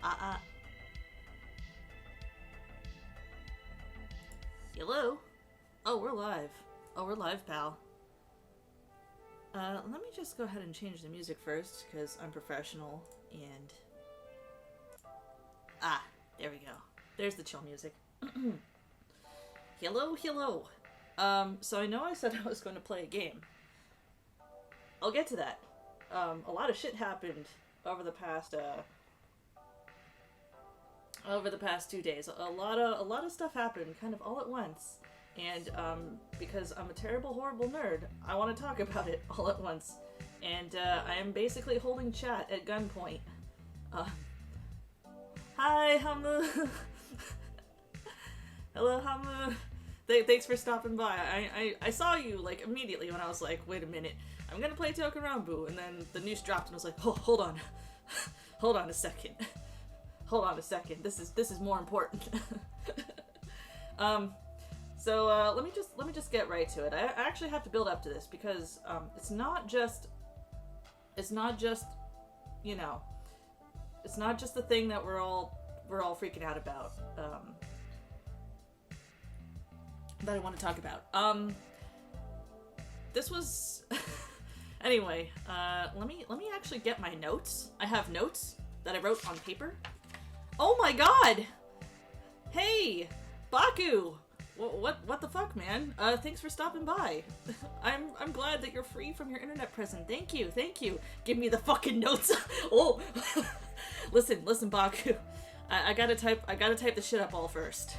Uh-uh. Hello? Oh, we're live. Oh, we're live, pal. Let me just go ahead and change the music first, because I'm professional, and... Ah, there we go. There's the chill music. Hello, hello. So I know I said I was going to play a game. I'll get to that. A lot of shit happened over the past 2 days. A lot of stuff happened kind of all at once. And because I'm a terrible, horrible nerd, I want to talk about it all at once. And I am basically holding chat at gunpoint. Hi, Hamu. Hello, Hamu. Thanks for stopping by. I saw you like immediately when I was like, wait a minute, I'm gonna play Toku, and then the news dropped and I was like, oh, hold on, hold on a second. This is more important. So let me just get right to it. I actually have to build up to this because it's not just you know, it's not just the thing that we're all freaking out about that I want to talk about. This was anyway. Let me actually get my notes. I have notes that I wrote on paper. Oh my god! Hey, Baku! What the fuck, man? Thanks for stopping by. I'm glad that you're free from your internet present. Thank you. Give me the fucking notes. Oh, listen, Baku. I gotta type the shit up all first.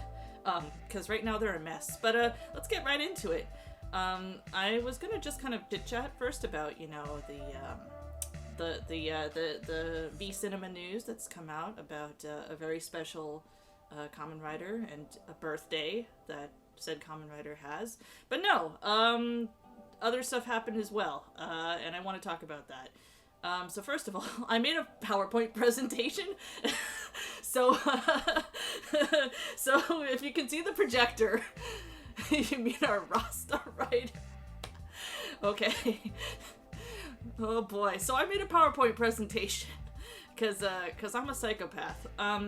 Cause right now they're a mess. But let's get right into it. I was gonna just kind of chit chat first about, you know, the V Cinema news that's come out about a very special Kamen Rider and a birthday that said Kamen Rider has. But no, other stuff happened as well, and I want to talk about that. So first of all, I made a PowerPoint presentation. So if you can see the projector, you mean our roster, right? Okay. Oh boy. So I made a PowerPoint presentation. Cause I'm a psychopath.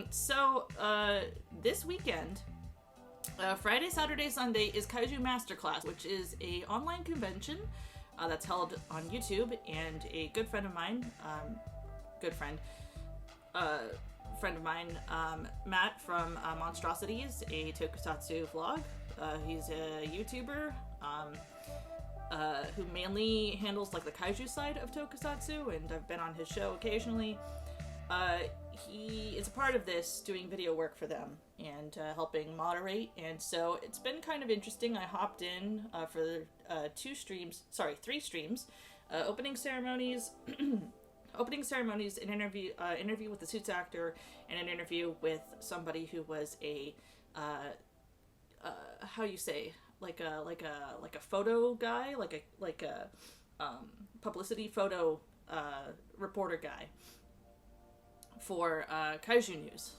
So this weekend, Friday, Saturday, Sunday is Kaiju Masterclass, which is a online convention that's held on YouTube, and a good friend of mine, Matt from Monstrosities, a tokusatsu vlog. He's a YouTuber who mainly handles like the kaiju side of tokusatsu, and I've been on his show occasionally. He is a part of this, doing video work for them and helping moderate, and so it's been kind of interesting. I hopped in for 3 streams, opening ceremonies, an interview with the suits actor, and an interview with somebody who was a how you say, like a photo guy, like a publicity photo reporter guy for Kaiju News.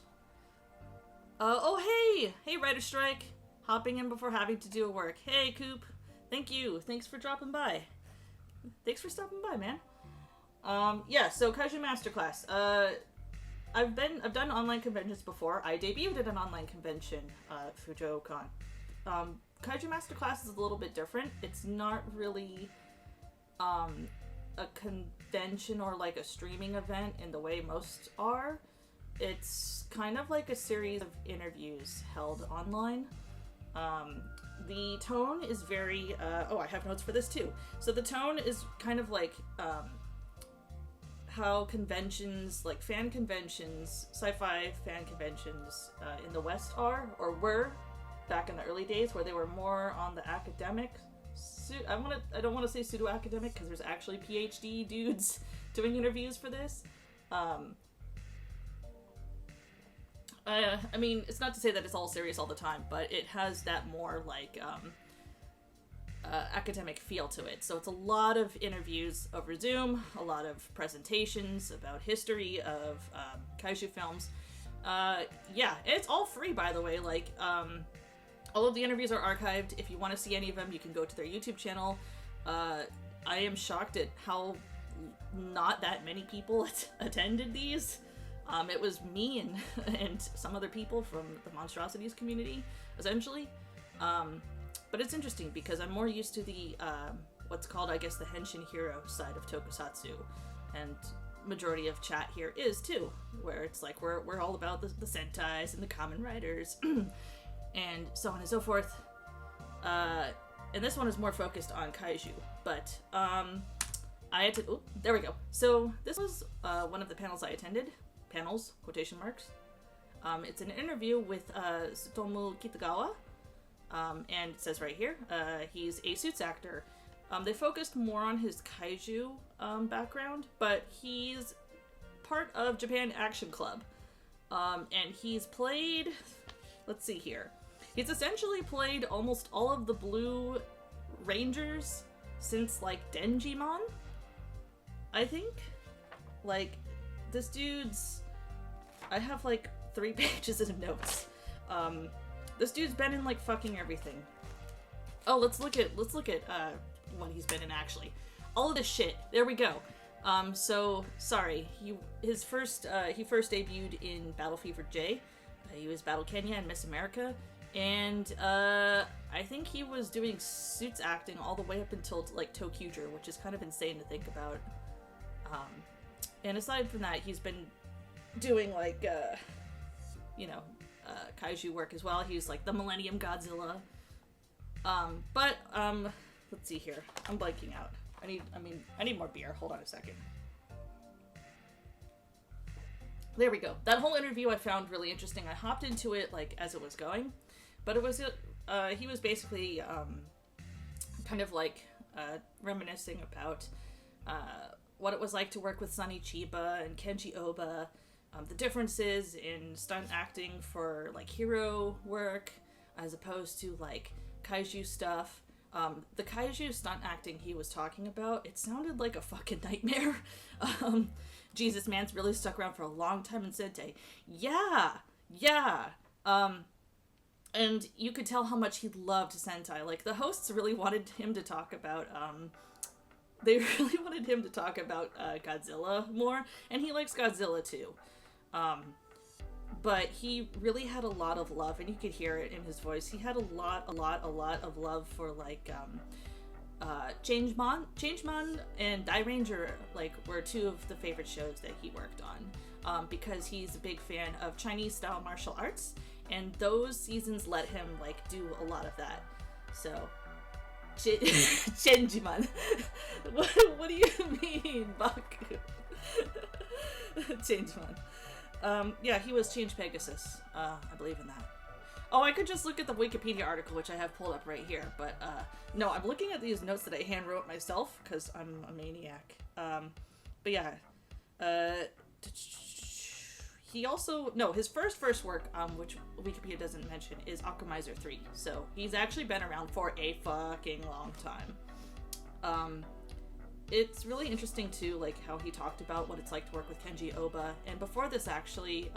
Hey, Writer Strike, hopping in before having to do work. Hey, Coop, thanks for dropping by. Thanks for stopping by, man. Yeah, so Kaiju Masterclass. I've done online conventions before. I debuted at an online convention, FujoCon. Kaiju Masterclass is a little bit different. It's not really a convention or like a streaming event in the way most are. It's kind of like a series of interviews held online. The tone is very I have notes for this too. So the tone is kind of like how conventions, like fan conventions, sci-fi fan conventions in the West are, or were back in the early days, where they were more on the academic. I don't want to say pseudo-academic, because there's actually PhD dudes doing interviews for this. I mean, it's not to say that it's all serious all the time, but it has that more like academic feel to it. So it's a lot of interviews over Zoom, a lot of presentations about history of kaiju films. Yeah, it's all free, by the way. Like, all of the interviews are archived. If you want to see any of them, you can go to their YouTube channel. I am shocked at how not that many people attended these. It was me and and some other people from the monstrosities community, essentially. But it's interesting because I'm more used to the what's called, I guess, the henshin hero side of tokusatsu, and majority of chat here is too, where it's like we're all about the sentais and the Kamen Riders and so on and so forth. And this one is more focused on kaiju, but I had to. Oh, there we go. So this was one of the panels I attended. Panels, quotation marks. It's an interview with Tsutomu Kitagawa, and it says right here, he's a suits actor. They focused more on his kaiju background, but he's part of Japan Action Club, and he's played. Let's see here. He's essentially played almost all of the Blue Rangers since like Denjimon, I think. Like, this dude's. I have like 3 pages of notes. This dude's been in like fucking everything. Oh, let's look at what he's been in actually. All of this shit. There we go. So sorry. He first debuted in Battle Fever J. He was Battle Kenya and Miss America, and I think he was doing suits acting all the way up until like Tokuger, which is kind of insane to think about. And aside from that, he's been doing like kaiju work as well. He's like the Millennium Godzilla. But let's see here. I'm blanking out. I need more beer. Hold on a second. There we go. That whole interview I found really interesting. I hopped into it like as it was going, but it was he was basically kind of like reminiscing about what it was like to work with Sonny Chiba and Kenji Oba, the differences in stunt acting for like hero work as opposed to like kaiju stuff. The kaiju stunt acting he was talking about, it sounded like a fucking nightmare. Jesus, man's really stuck around for a long time in Sentai. Yeah. And you could tell how much he loved Sentai. Like, the hosts really wanted him to talk about, Godzilla more, and he likes Godzilla too. But he really had a lot of love, and you could hear it in his voice. He had a lot of love for, like, Changemon and Die Ranger, like, were 2 of the favorite shows that he worked on, because he's a big fan of Chinese-style martial arts, and those seasons let him, like, do a lot of that. So, Changemon. What do you mean, Baku? Changemon. Yeah, he was Change Pegasus. I believe in that. Oh, I could just look at the Wikipedia article, which I have pulled up right here, but, no, I'm looking at these notes that I hand wrote myself, because I'm a maniac. But yeah, he also, no, his first work, which Wikipedia doesn't mention, is Akumizer 3, so he's actually been around for a fucking long time. It's really interesting, too, like, how he talked about what it's like to work with Kenji Oba, and before this, actually,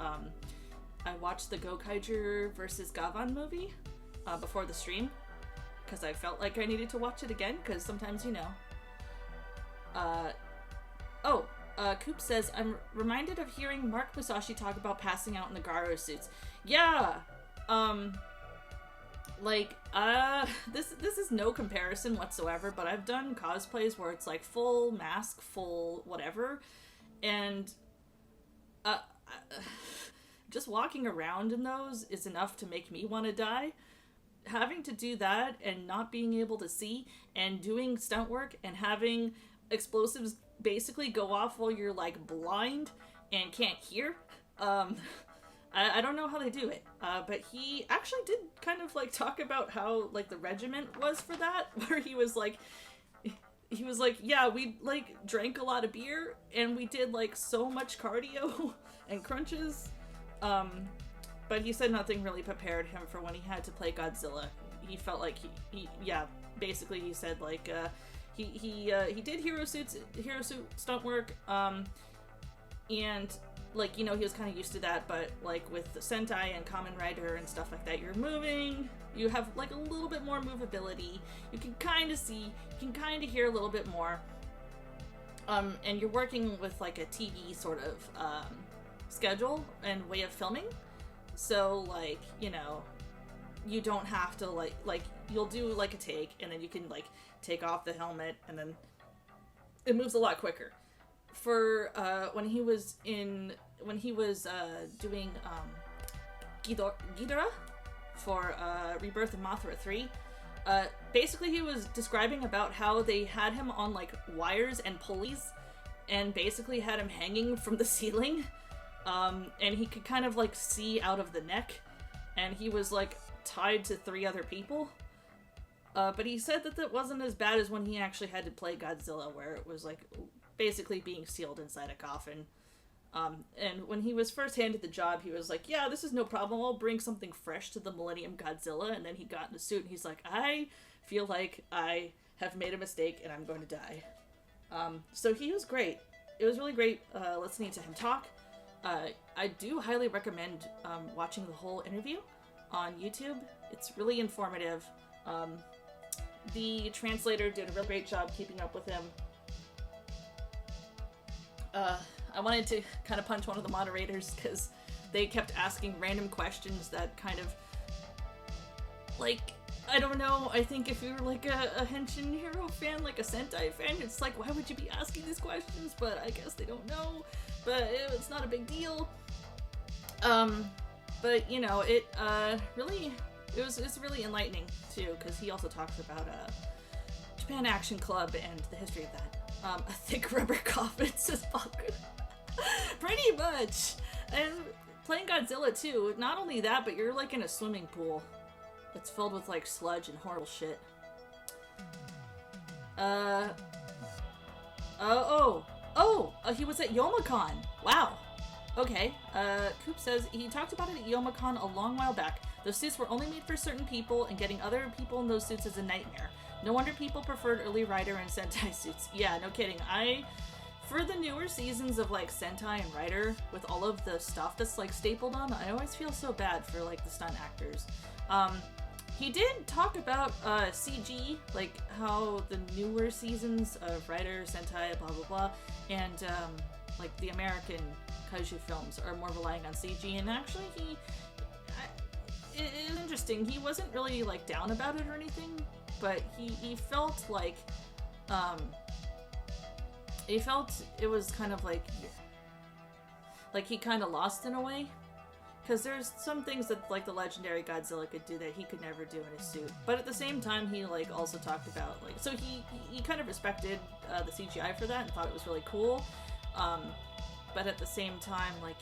I watched the Gokaiger vs. Gavan movie, before the stream, because I felt like I needed to watch it again, because sometimes, you know. Coop says, I'm reminded of hearing Mark Musashi talk about passing out in the Garo suits. Yeah, this is no comparison whatsoever, but I've done cosplays where it's like full mask, full whatever, and just walking around in those is enough to make me want to die. Having to do that and not being able to see and doing stunt work and having explosives basically go off while you're like blind and can't hear, I don't know how they do it, but he actually did kind of like talk about how like the regiment was for that, where he was like, yeah, we like drank a lot of beer and we did like so much cardio and crunches, but he said nothing really prepared him for when he had to play Godzilla. He felt like he basically he said like he did hero suit stunt work, and like, you know, he was kind of used to that, but like with the Sentai and Kamen Rider and stuff like that, you're moving, you have like a little bit more movability, you can kind of see, you can kind of hear a little bit more, and you're working with like a TV sort of schedule and way of filming. So, like, you know, you don't have to, like, you'll do, like, a take, and then you can, like, take off the helmet, and then it moves a lot quicker. For, when he was doing, Ghidorah for, Rebirth of Mothra 3, basically he was describing about how they had him on, like, wires and pulleys, and basically had him hanging from the ceiling, and he could kind of, like, see out of the neck, and he was, like, tied to 3 other people. But he said that wasn't as bad as when he actually had to play Godzilla, where it was, like, basically being sealed inside a coffin. And when he was first handed the job, he was like, yeah, this is no problem, I'll bring something fresh to the Millennium Godzilla, and then he got in the suit, and he's like, I feel like I have made a mistake, and I'm going to die. So he was great. It was really great, listening to him talk. I do highly recommend, watching the whole interview on YouTube. It's really informative. The translator did a real great job keeping up with him. I wanted to kind of punch one of the moderators because they kept asking random questions that kind of, like, I don't know, I think if you were like a Henshin Hero fan, like a Sentai fan, it's like, why would you be asking these questions? But I guess they don't know, but it's not a big deal. But, you know, it's really enlightening, too, because he also talks about, Japan Action Club and the history of that. A thick rubber coffin, says Baku. Pretty much! And playing Godzilla, too, not only that, but you're, like, in a swimming pool. It's filled with, like, sludge and horrible shit. He was at Youmacon! Wow! Okay, Coop says he talked about it at Youmacon a long while back. Those suits were only made for certain people, and getting other people in those suits is a nightmare. No wonder people preferred early Rider and Sentai suits. Yeah, no kidding. For the newer seasons of, like, Sentai and Rider, with all of the stuff that's, like, stapled on, I always feel so bad for, like, the stunt actors. He did talk about, CG, like, how the newer seasons of Rider, Sentai, blah blah blah, and, like, the American Kaiju films are more relying on CG, and actually it is interesting. He wasn't really, like, down about it or anything, but he felt like, he felt it was kind of like he kind of lost in a way. Because there's some things that, like, the legendary Godzilla could do that he could never do in his suit. But at the same time, he, like, also talked about, like... So he kind of respected the CGI for that and thought it was really cool. But at the same time, like,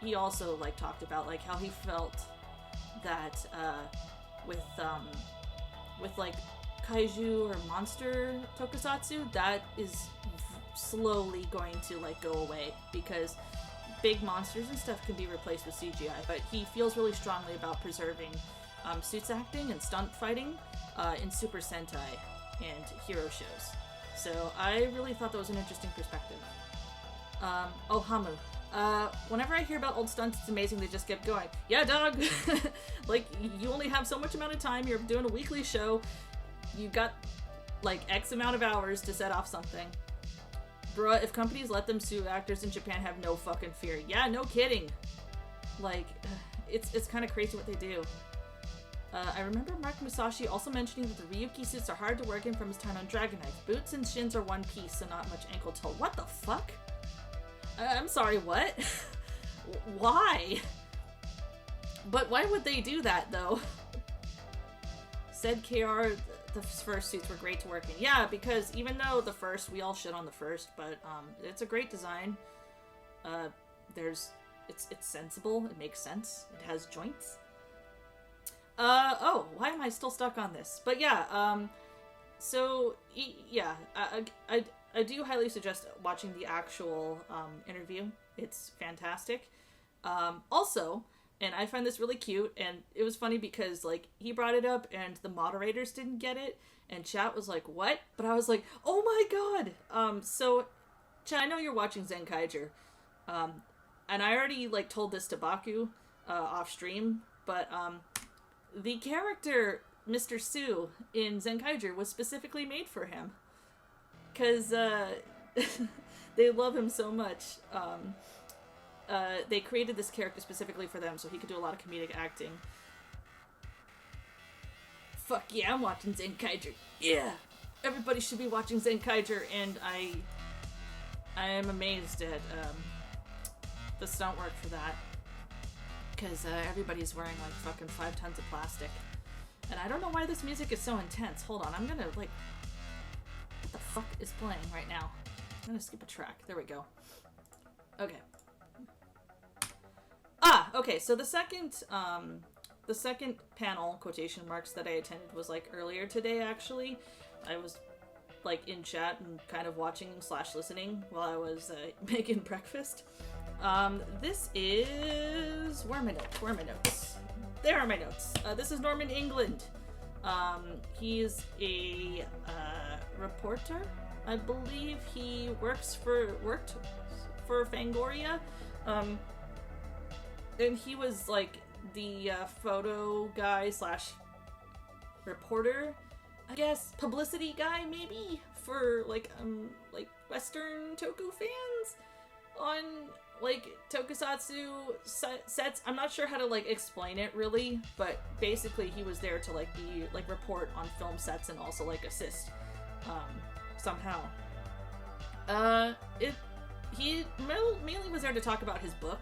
he also, like, talked about, like, how he felt that, with, like, kaiju or monster tokusatsu, that is slowly going to, like, go away. Because big monsters and stuff can be replaced with CGI, but he feels really strongly about preserving suits acting and stunt fighting in Super Sentai and hero shows. So I really thought that was an interesting perspective. Hamu. Whenever I hear about old stunts, it's amazing they just kept going. Yeah, dog! Like, you only have so much amount of time, you're doing a weekly show, you got, like, X amount of hours to set off something. Bruh, if companies let them sue, actors in Japan have no fucking fear. Yeah, no kidding. Like, it's kind of crazy what they do. I remember Mark Musashi also mentioning that the Ryuki suits are hard to work in from his time on Dragon Knight. Boots and shins are one piece, so not much ankle toe. What the fuck? I'm sorry, what? Why? But why would they do that, though? Said KR, the first suits were great to work in. Yeah, because even though the first, we all shit on the first, but it's a great design. It's sensible, it makes sense, it has joints. Why am I still stuck on this? But yeah, I do highly suggest watching the actual interview. It's fantastic. Also, and I find this really cute, and it was funny because, like, he brought it up and the moderators didn't get it, and chat was like, what? But I was like, oh my god! So, chat, I know you're watching Zenkaiger, and I already, like, told this to Baku, off stream, but, the character, Mr. Sue, in Zenkaiger was specifically made for him. Because, they love him so much. they created this character specifically for them, so he could do a lot of comedic acting. Fuck yeah, I'm watching Zenkaiger. Yeah! Everybody should be watching Zenkaiger, and I am amazed at the stunt work for that. Because everybody's wearing like fucking 5 tons of plastic. And I don't know why this music is so intense. Hold on, I'm gonna like... What the fuck is playing right now? I'm gonna skip a track. There we go. Okay. Okay, so the second panel, quotation marks, that I attended was like earlier today, actually. I was like in chat and kind of watching / listening while I was making breakfast. This is... Where are my notes? There are my notes. This is Norman England. He's a reporter. I believe he worked for Fangoria. And he was like the photo guy / reporter, I guess, publicity guy maybe for like Western Toku fans on like tokusatsu sets. I'm not sure how to like explain it really, but basically he was there to like be like report on film sets and also like assist somehow. He mainly was there to talk about his book,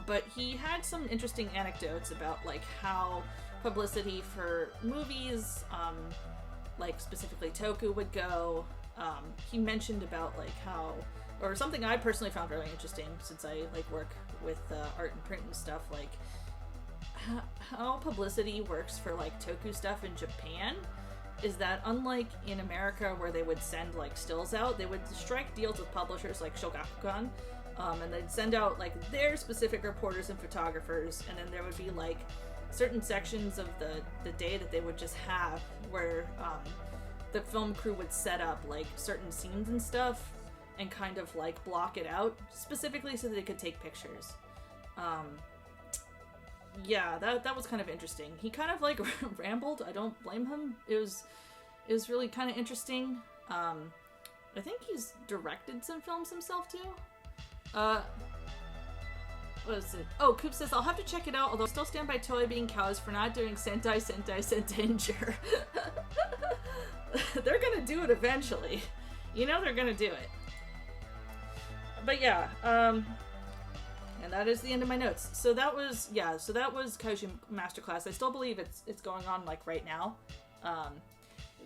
but he had some interesting anecdotes about like how publicity for movies, like specifically Toku, would go. He mentioned about like how, or something I personally found really interesting since I like work with art and print and stuff, like how publicity works for like Toku stuff in Japan is that unlike in America where they would send like stills out, they would strike deals with publishers like Shogakukan, and they'd send out like their specific reporters and photographers, and then there would be like certain sections of the day that they would just have where the film crew would set up like certain scenes and stuff and kind of like block it out specifically so that they could take pictures. Yeah, that was kind of interesting. He kind of like rambled. I don't blame him. It was really kind of interesting. I think he's directed some films himself too. What is it? Oh, Coop says, I'll have to check it out, although I still stand by Toei being cows for not doing Sentai Sentenger. They're gonna do it eventually. You know they're gonna do it. But yeah, and that is the end of my notes. So that was Kaiju Masterclass. I still believe it's going on like right now.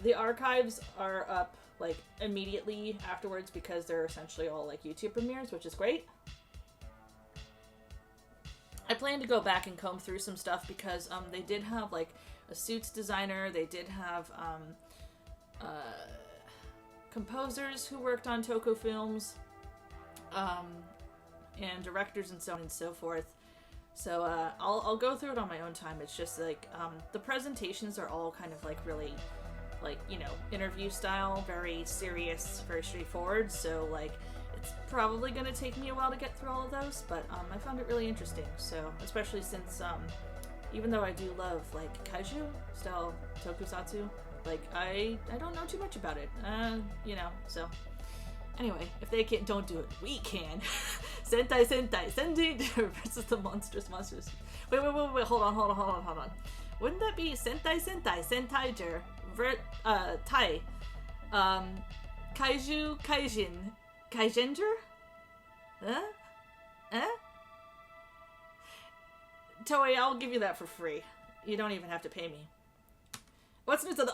The archives are up like immediately afterwards because they're essentially all like YouTube premieres, which is great. I plan to go back and comb through some stuff because they did have like a suits designer. They did have composers who worked on Toku films, and directors and so on and so forth. So I'll go through it on my own time. It's just like the presentations are all kind of like really like, you know, interview style, very serious, very straightforward. So like it's probably going to take me a while to get through all of those, but I found it really interesting. So especially since even though I do love like kaiju style tokusatsu, like I don't know too much about it, you know, so anyway, if they don't do it, we can. Sentai versus the monsters. Wait, hold on. Wouldn't that be Sentaiger Tai Kaiju Kaijinger? Toei, I'll give you that for free. You don't even have to pay me. What's news on the...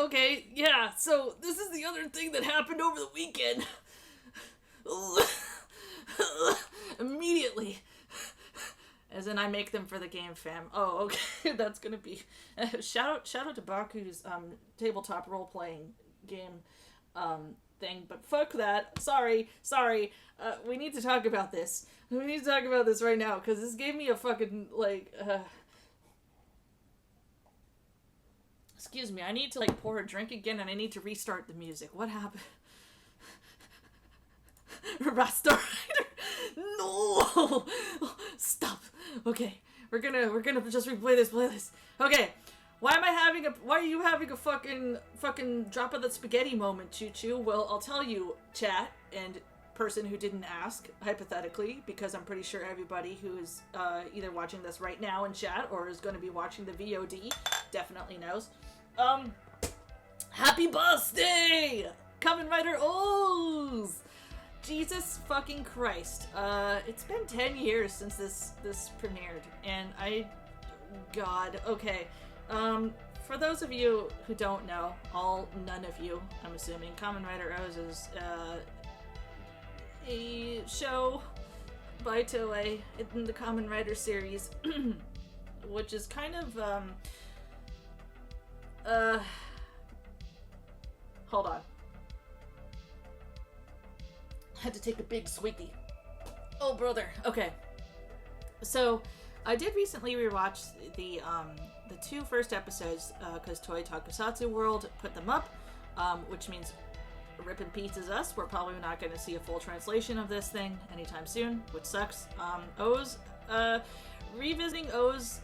okay, yeah, so this is the other thing that happened over the weekend. Immediately. As in, I make them for the game, fam. Oh, okay, that's gonna be... shout out to Baku's tabletop role-playing game thing, but fuck that. Sorry. We need to talk about this. We need to talk about this right now, because this gave me a fucking, like, excuse me, I need to, like, pour a drink again, and I need to restart the music. What happened? Rasta Rider! No! Stop! Okay, we're gonna just play this. Okay, Why are you having a fucking drop of the spaghetti moment, Chuchu? Well, I'll tell you, chat and person who didn't ask, hypothetically, because I'm pretty sure everybody who is either watching this right now in chat or is going to be watching the VOD definitely knows. Happy birthday! Kamen Rider OOO! Jesus fucking Christ. It's been 10 years since this premiered, and God, okay. For those of you who don't know, none of you, I'm assuming, Kamen Rider OOO is, a show by Toei in the Kamen Rider series, which is kind of, hold on. I had to take a big squeaky. Oh, brother. Okay. So, I did recently rewatch the 2 first episodes, because Toei Tokusatsu World put them up, which means rip in peace is us. We're probably not going to see a full translation of this thing anytime soon, which sucks. OOO's, revisiting OOO's,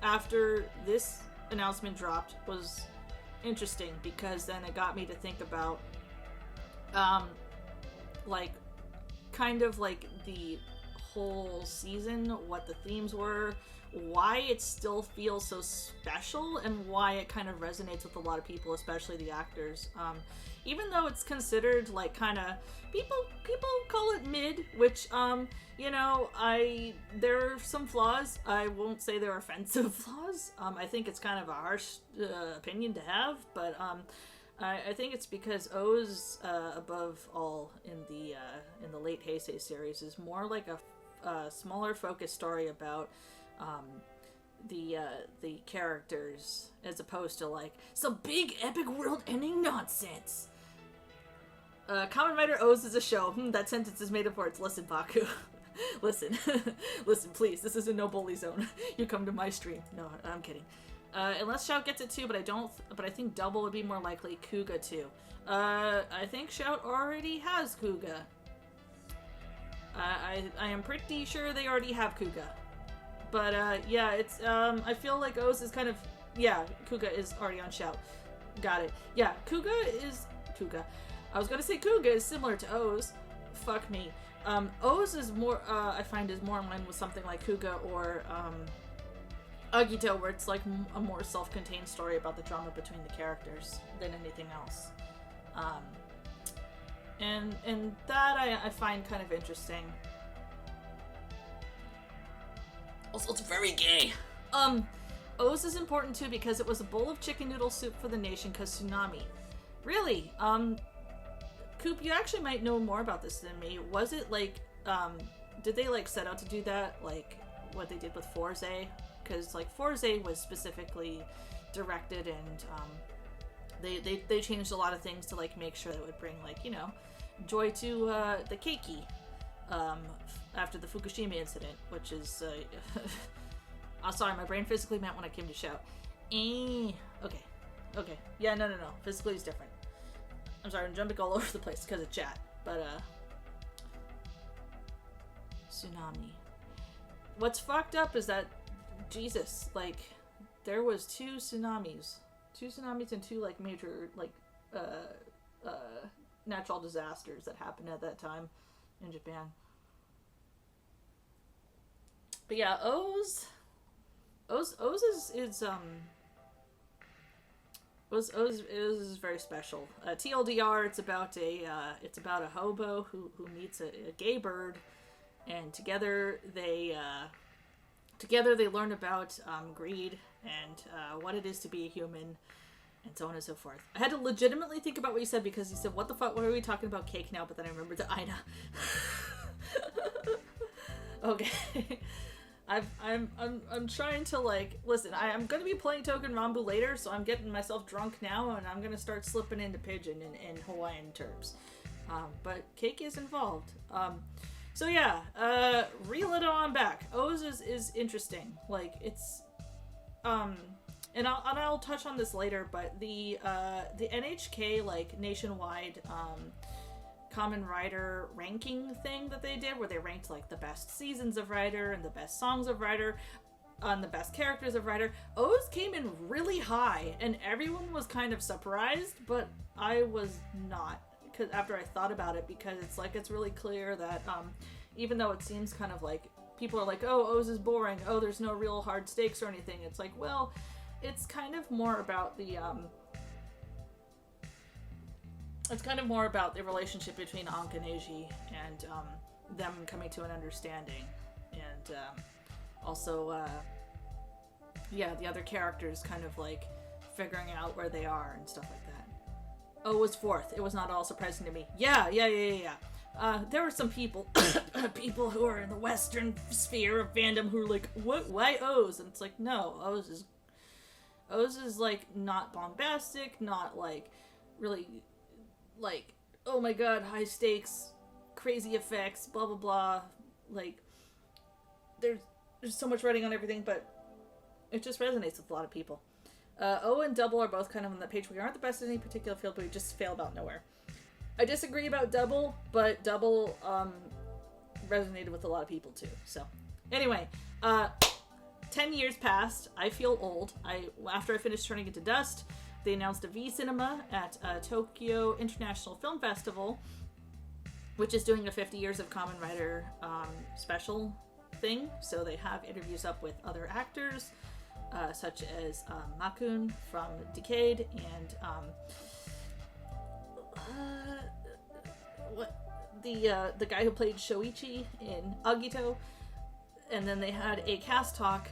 after this announcement dropped was interesting, because then it got me to think about, like, kind of like the whole season, what the themes were, why it still feels so special, and why it kind of resonates with a lot of people, especially the actors. Even though it's considered like kind of people call it mid, which you know, there are some flaws. I won't say they're offensive flaws. I think it's kind of a harsh opinion to have, but I think it's because OOO's above all in the late Heisei series is more like a smaller focused story about the characters, as opposed to like some big epic world-ending nonsense. Kamen Rider OOO is a show. That sentence is made of words. Listen, Baku. Listen. Listen, please. This is a no bully zone. You come to my stream. No, I'm kidding. Unless Shout gets it too, but I think Double would be more likely. Kuga too. I think Shout already has Kuga. I am pretty sure they already have Kuga. But, yeah, it's, I feel like OOO's is kind of, yeah, Kuga is already on Shout. Got it. Yeah, Kuga. I was gonna say Kuga is similar to OOO's. Fuck me. OOO's is more, I find is more in line with something like Kuga or, Agito, where it's like a more self-contained story about the drama between the characters than anything else. And that I find kind of interesting. Also, it's very gay. OOO's is important too because it was a bowl of chicken noodle soup for the nation because tsunami. Really? Coop, you actually might know more about this than me. Was it like, did they like set out to do that? Like what they did with Forze? Because like Forze was specifically directed and they changed a lot of things to like make sure that it would bring like, you know, joy to the keiki after the Fukushima incident, which is oh, sorry, my brain physically meant when I came to Shout. Okay, yeah, no, physically is different. I'm sorry, I'm jumping all over the place because of chat, but tsunami. What's fucked up is that, Jesus, like, there was two tsunamis and two, like, major, like, natural disasters that happened at that time in Japan. But yeah, OOO's is very special. TLDR, it's about a hobo who meets a gay bird, and together they learn about greed and what it is to be a human, and so on and so forth. I had to legitimately think about what you said because you said, "What the fuck? What are we talking about cake now?" But then I remembered the Ina. Okay. I'm trying to, like, listen, I'm gonna be playing Token Rambu later, so I'm getting myself drunk now, and I'm gonna start slipping into Pidgin and Hawaiian terms. But cake is involved. So yeah, reel it on back. OOO's is interesting. Like, it's, and I'll touch on this later, but the NHK, like, nationwide, Kamen Rider ranking thing that they did, where they ranked like the best seasons of Rider and the best songs of Rider. on the best characters of Rider, O's came in really high, and everyone was kind of surprised, but I was not, because after I thought about it, because it's like, it's really clear that even though it seems kind of like people are like, oh, O's is boring, oh, there's no real hard stakes or anything, it's like, well, it's kind of more about the relationship between Ankh and Eiji, and them coming to an understanding, and also yeah, the other characters kind of like figuring out where they are and stuff like that. O was fourth. It was not all surprising to me. Yeah. There were some people people who are in the Western sphere of fandom who are like, what, why O's? And it's like, no, O's is like not bombastic, not like really like, oh my god, high stakes, crazy effects, blah blah blah. Like, there's so much writing on everything, but it just resonates with a lot of people. O and Double are both kind of on the page. We aren't the best in any particular field, but we just fail about nowhere. I disagree about Double, but Double resonated with a lot of people too. So, anyway, 10 years passed. I feel old. After I finished Turning Into Dust, they announced a V Cinema at Tokyo International Film Festival, which is doing a 50 years of Kamen Rider special thing. So they have interviews up with other actors, such as Makun from Decade and the guy who played Shoichi in Agito. And then they had a cast talk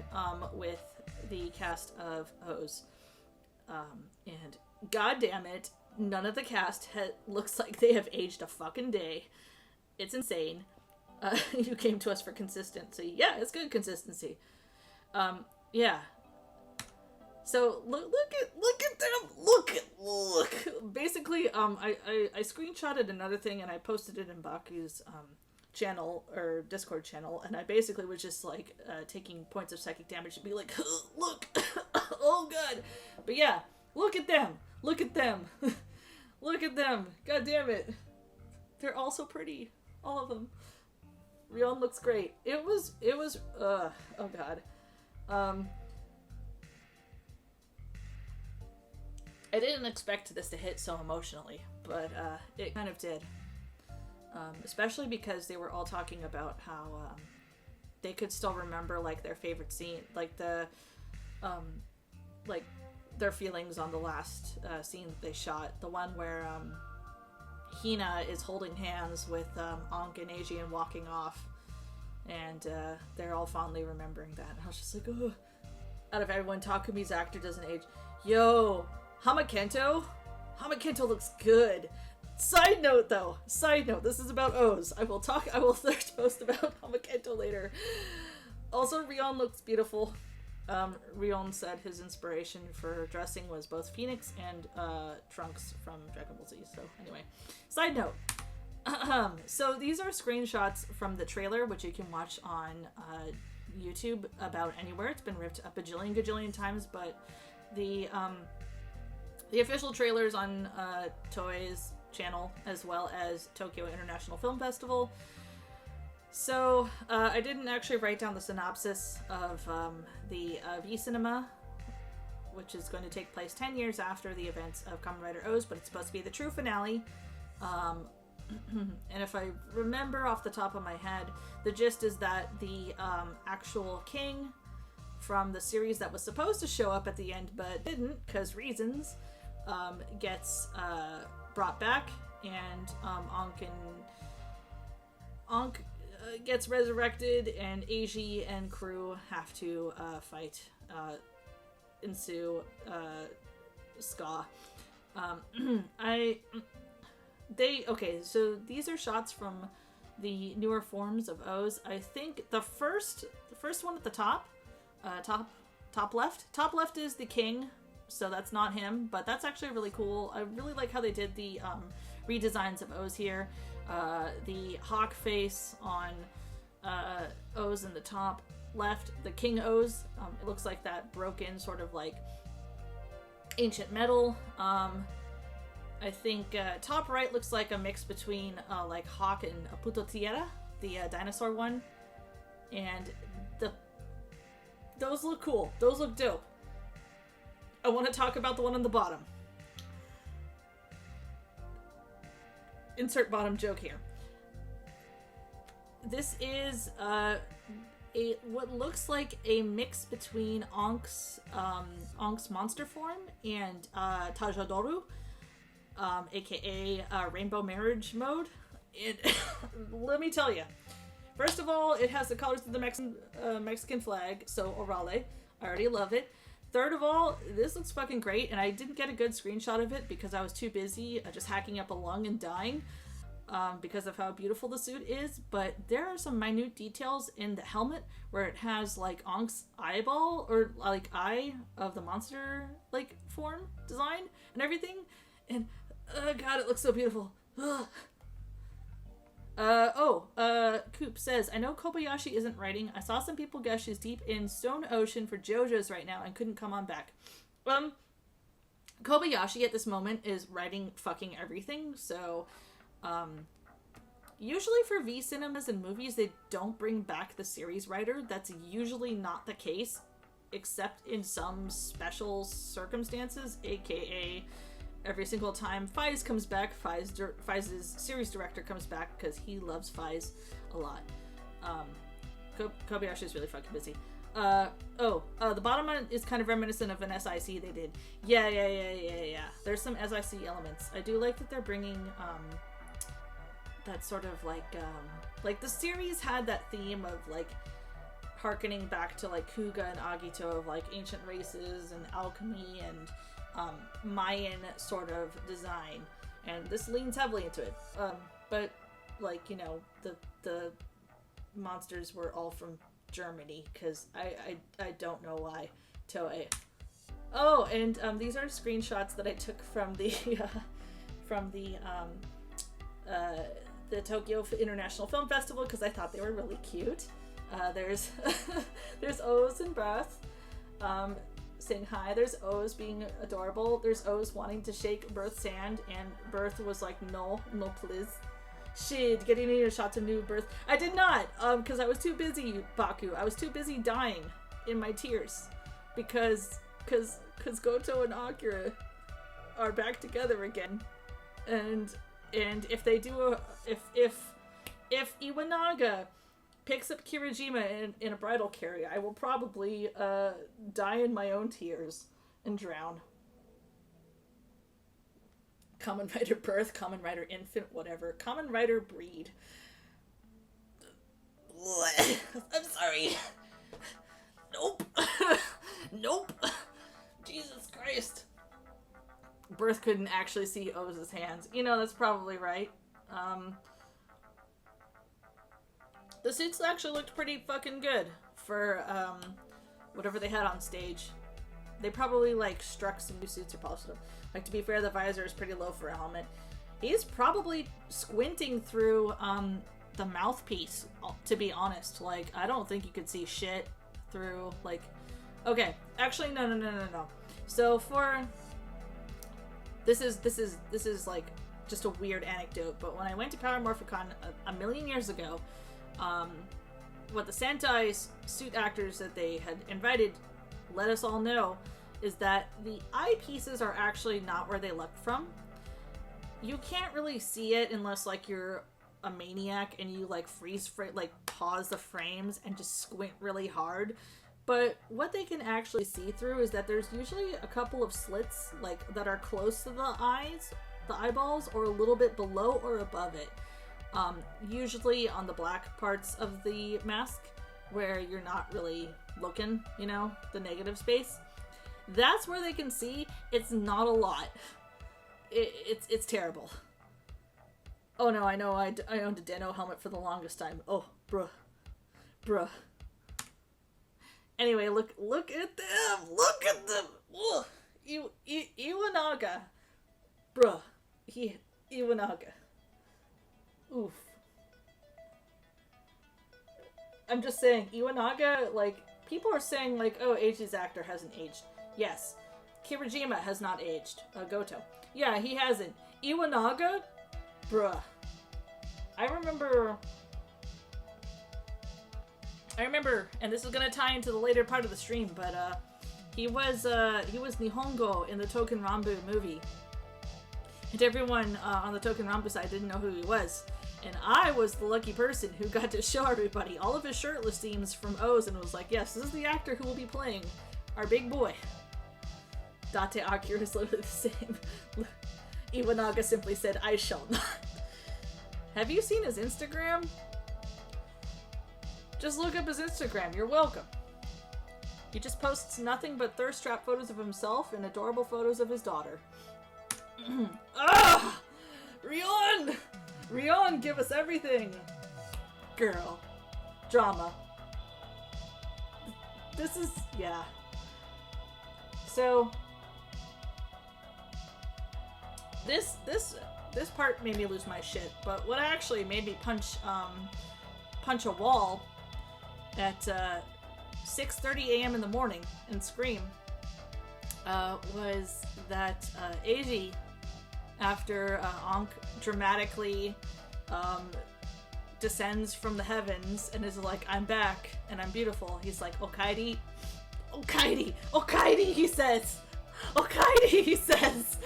with the cast of O's. And god damn it, none of the cast looks like they have aged a fucking day. It's insane. You came to us for consistency. Yeah, it's good consistency. Yeah. So look at them. Look. Basically, I screenshotted another thing and I posted it in Baku's channel or Discord channel, and I basically was just like taking points of psychic damage and be like, look, oh god. But yeah, look at them. Look at them. God damn it. They're all so pretty. All of them. Rion looks great. It was oh god. I didn't expect this to hit so emotionally, but it kind of did. Especially because they were all talking about how they could still remember like their favorite scene, like the like their feelings on the last scene that they shot, the one where Hina is holding hands with Ankh and Eiji and walking off, and they're all fondly remembering that. And I was just like, oh. Out of everyone, Takumi's actor doesn't age. Yo, Hamakento looks good. Side note, this is about O's. I will post about Hamakento later. Also, Rion looks beautiful. Rion said his inspiration for dressing was both Phoenix and Trunks from Dragon Ball Z. So anyway, side note. So these are screenshots from the trailer, which you can watch on YouTube about anywhere. It's been ripped a gajillion times, but the official trailers on Toei's channel, as well as Tokyo International Film Festival. So I didn't actually write down the synopsis of the V Cinema, which is going to take place 10 years after the events of Kamen Rider OOO, but it's supposed to be the true finale. And if I remember off the top of my head, the gist is that the actual king from the series that was supposed to show up at the end but didn't, because reasons, gets brought back, and Ankh gets resurrected, and Eiji and crew have to fight Ska. Okay, so these are shots from the newer forms of O's. I think the first one at the top left is the king, so that's not him, but that's actually really cool. I really like how they did the redesigns of O's here. The hawk face on O's in the top left, the king O's, it looks like that broken sort of like ancient metal. I think top right looks like a mix between like Hawk and Puto Tierra, the dinosaur one, and Those look cool. Those look dope. I want to talk about the one on the bottom. Insert bottom joke here. This is what looks like a mix between Ank's monster form and Tajadoru, aka Rainbow Marriage mode. Let me tell you. First of all, it has the colors of the Mexican flag, so orale. I already love it. Third of all, this looks fucking great, and I didn't get a good screenshot of it because I was too busy just hacking up a lung and dying because of how beautiful the suit is, but there are some minute details in the helmet where it has, like, Ank's eyeball, or, like, eye of the monster, like, form design and everything, and, God, it looks so beautiful. Ugh. Coop says, I know Kobayashi isn't writing. I saw some people guess she's deep in Stone Ocean for JoJo's right now and couldn't come on back. Kobayashi at this moment is writing fucking everything, so, usually for V cinemas and movies, they don't bring back the series writer. That's usually not the case, except in some special circumstances, aka every single time Faiz comes back, Faiz's series director comes back because he loves Faiz a lot. Kobayashi is really fucking busy. The bottom one is kind of reminiscent of an SIC they did. Yeah. There's some SIC elements. I do like that they're bringing, that sort of like the series had that theme of like harkening back to like Kuga and Agito of like ancient races and alchemy and Mayan sort of design, and this leans heavily into it. But like, you know, the monsters were all from Germany because I don't know why. Toei. Oh, and these are screenshots that I took from the Tokyo International Film Festival because I thought they were really cute. There's O's and Breath saying hi. There's O's being adorable. There's O's wanting to shake Birth's hand, and Birth was like, no please. Shit, getting a shot of new Birth. I did not, because I was too busy, Baku. I was too busy dying in my tears because Goto and Akira are back together again, and if they do if Iwanaga picks up Kirajima in a bridal carry, I will probably die in my own tears and drown. Kamen Rider Birth, Kamen Rider Infant, whatever. Kamen Rider Breed. I'm sorry. Nope. Nope. Jesus Christ. Birth couldn't actually see O's hands. You know, that's probably right. The suits actually looked pretty fucking good for whatever they had on stage. They probably like struck some new suits or polished them. Like, to be fair, the visor is pretty low for a helmet. He's probably squinting through the mouthpiece, to be honest. Like, I don't think you could see shit through, like... Okay, actually, no. So for... This is like just a weird anecdote, but when I went to Power Morphicon a million years ago, what the Sentai suit actors that they had invited let us all know is that the eyepieces are actually not where they left from. You can't really see it unless like you're a maniac and you like pause the frames and just squint really hard. But what they can actually see through is that there's usually a couple of slits like that are close to the eyes, the eyeballs, or a little bit below or above it. Usually on the black parts of the mask where you're not really looking, you know, the negative space. That's where they can see. It's not a lot. It's terrible. Oh no, I know I owned a Deno helmet for the longest time. Oh, bruh. Anyway, look at them! Look at them! Ugh. Iwanaga. Bruh. Iwanaga. Oof. I'm just saying, Iwanaga, like, people are saying, like, oh, Eiji's actor hasn't aged. Yes. Kirajima has not aged. Goto. Yeah, he hasn't. Iwanaga? Bruh. I remember I remember, and this is gonna tie into the later part of the stream, but he was Nihongo in the Token Rambu movie. And everyone on the Token Rambu side didn't know who he was. And I was the lucky person who got to show everybody all of his shirtless scenes from O's and was like, yes, this is the actor who will be playing our big boy. Date Akira is literally the same. Iwanaga simply said, I shall not. Have you seen his Instagram? Just look up his Instagram, you're welcome. He just posts nothing but thirst trap photos of himself and adorable photos of his daughter. Ah! Rion! Rion, give us everything! Girl. Drama. This is... yeah. So... This part made me lose my shit, but what actually made me punch a wall at 6:30 a.m. in the morning and scream was that Eiji, after Ankh dramatically descends from the heavens and is like, I'm back and I'm beautiful, he's like, Okairi, Okairi, Okairi, he says, Okairi, he says.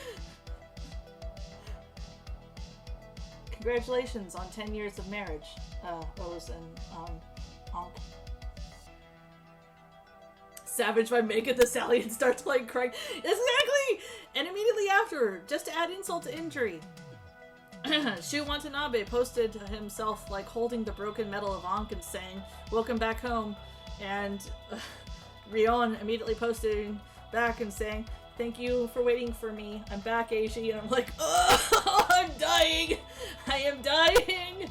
Congratulations on 10 years of marriage, Oz and Ankh. Savage by Make It the Sally and starts like crying. Exactly! And immediately after, just to add insult to injury, Shu Watanabe posted himself like holding the broken medal of Ankh and saying, welcome back home. And Rion immediately posted back and saying, thank you for waiting for me. I'm back, Eiji. And I'm like, oh, I'm dying! I am dying!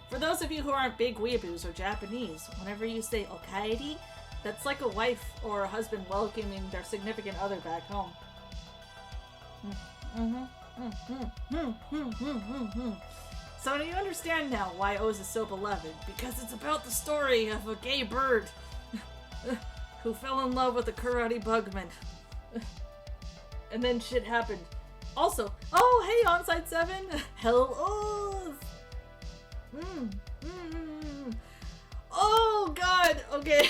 For those of you who aren't big weeaboos or Japanese, whenever you say Okairi, that's like a wife or a husband welcoming their significant other back home. So do you understand now why Oz is so beloved? Because it's about the story of a gay bird who fell in love with a karate bugman. And then shit happened. Also, oh hey, Onside 7! Hello! Oh god! Okay.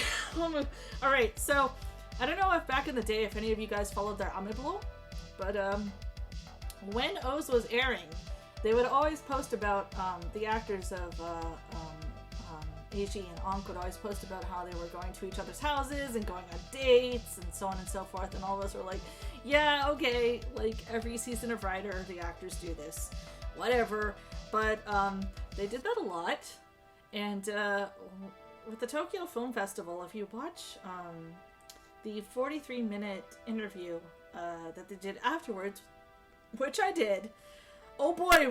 Alright, so I don't know if back in the day if any of you guys followed their Amiblo, but when Oz was airing, they would always post about the actors of Eiji and Ankh would always post about how they were going to each other's houses and going on dates and so on and so forth, and all of us were like, yeah, okay, like every season of Rider, the actors do this. Whatever. But they did that a lot. And with the Tokyo Film Festival, if you watch the 43-minute interview that they did afterwards, which I did, oh boy,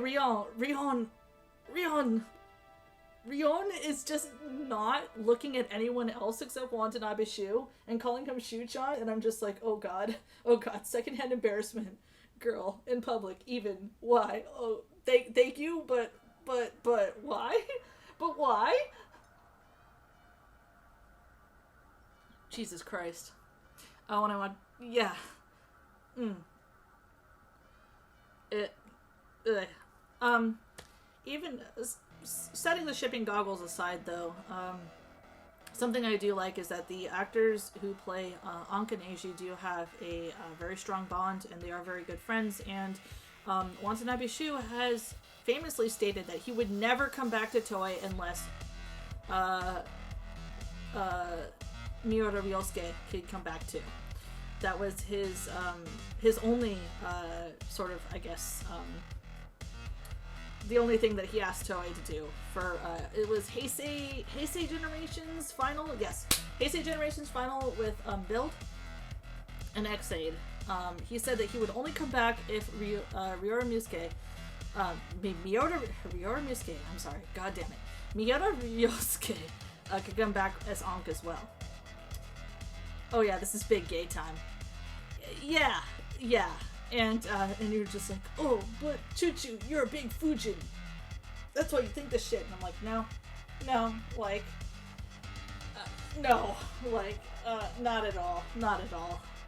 Rion is just not looking at anyone else except Watanabe Shu and calling him Shu-chan, and I'm just like, oh god, secondhand embarrassment, girl, in public, even, why? Oh, thank you, but why? But why? Jesus Christ. Oh, and I want, yeah. Even setting the shipping goggles aside, though, something I do like is that the actors who play Ankh and Eiji do have a very strong bond, and they are very good friends, and Watanabe Shu has famously stated that he would never come back to Toei unless Miura Ryosuke could come back too. That was his only sort of, I guess, the only thing that he asked Toei to do for it was Heisei Generations Final. Yes, Heisei Generations Final with Build and X-Aid. He said that he would only come back if Miura Ryosuke. I'm sorry. God damn it. Miura Ryosuke could come back as Ankh as well. Oh yeah, this is big gay time. Yeah. And you're just like, oh, but Chuchu, you're a big Fujin. That's why you think this shit. And I'm like, no, like, no, like, not at all.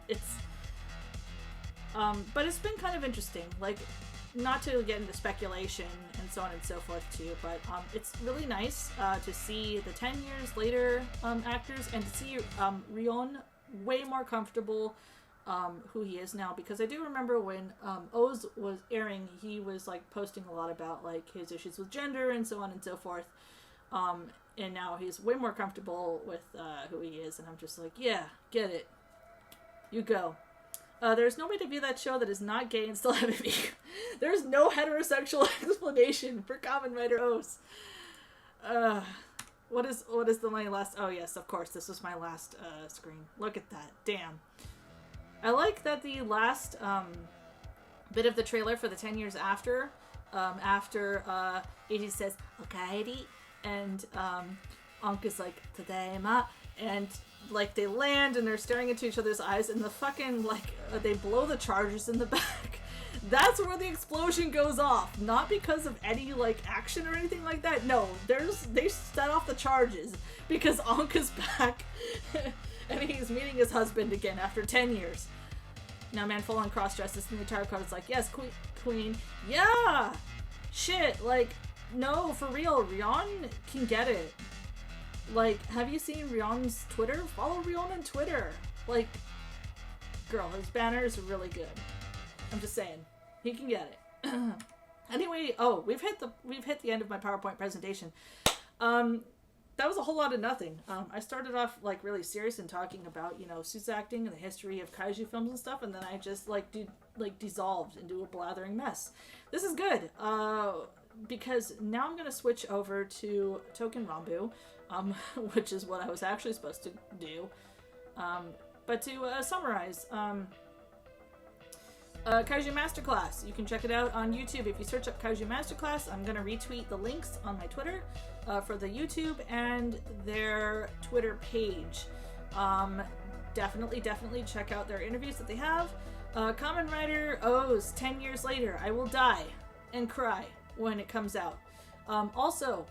It's, but it's been kind of interesting. Like, not to get into speculation and so on and so forth too, but it's really nice to see the 10 years later actors, and to see Rion way more comfortable who he is now, because I do remember when O's was airing, he was like posting a lot about like his issues with gender and so on and so forth, and now he's way more comfortable with who he is, and I'm just like, yeah, get it, you go. There's no way to view that show that is not gay and still have it be. There's no heterosexual explanation for Kamen Rider OOO's. What is my last? Oh yes, of course, this was my last screen. Look at that, damn. I like that the last bit of the trailer for the 10 years after, Eiji says "Okaeri," and Ankh is like "Tadaima," and like they land and they're staring into each other's eyes, and the fucking like they blow the charges in the back. That's where the explosion goes off, not because of any like action or anything like that. No, they set off the charges because Ankh is back and he's meeting his husband again after 10 years. Now, man, full on cross dresses, and the entire crowd is like, yes, queen, yeah, shit, like, no, for real, Rion can get it. Like, have you seen Rion's Twitter? Follow Rion on Twitter. Like, girl, his banners are really good. I'm just saying, he can get it. Anyway, oh, we've hit the end of my PowerPoint presentation. That was a whole lot of nothing. I started off like really serious and talking about, you know, suits acting and the history of kaiju films and stuff, and then I just like dissolved into a blathering mess. This is good, because now I'm gonna switch over to Token Rambu, which is what I was actually supposed to do. But to summarize, Kaiju Masterclass. You can check it out on YouTube. If you search up Kaiju Masterclass, I'm going to retweet the links on my Twitter for the YouTube and their Twitter page. Definitely check out their interviews that they have. Kamen Rider OOO's 10 years later. I will die and cry when it comes out. Also,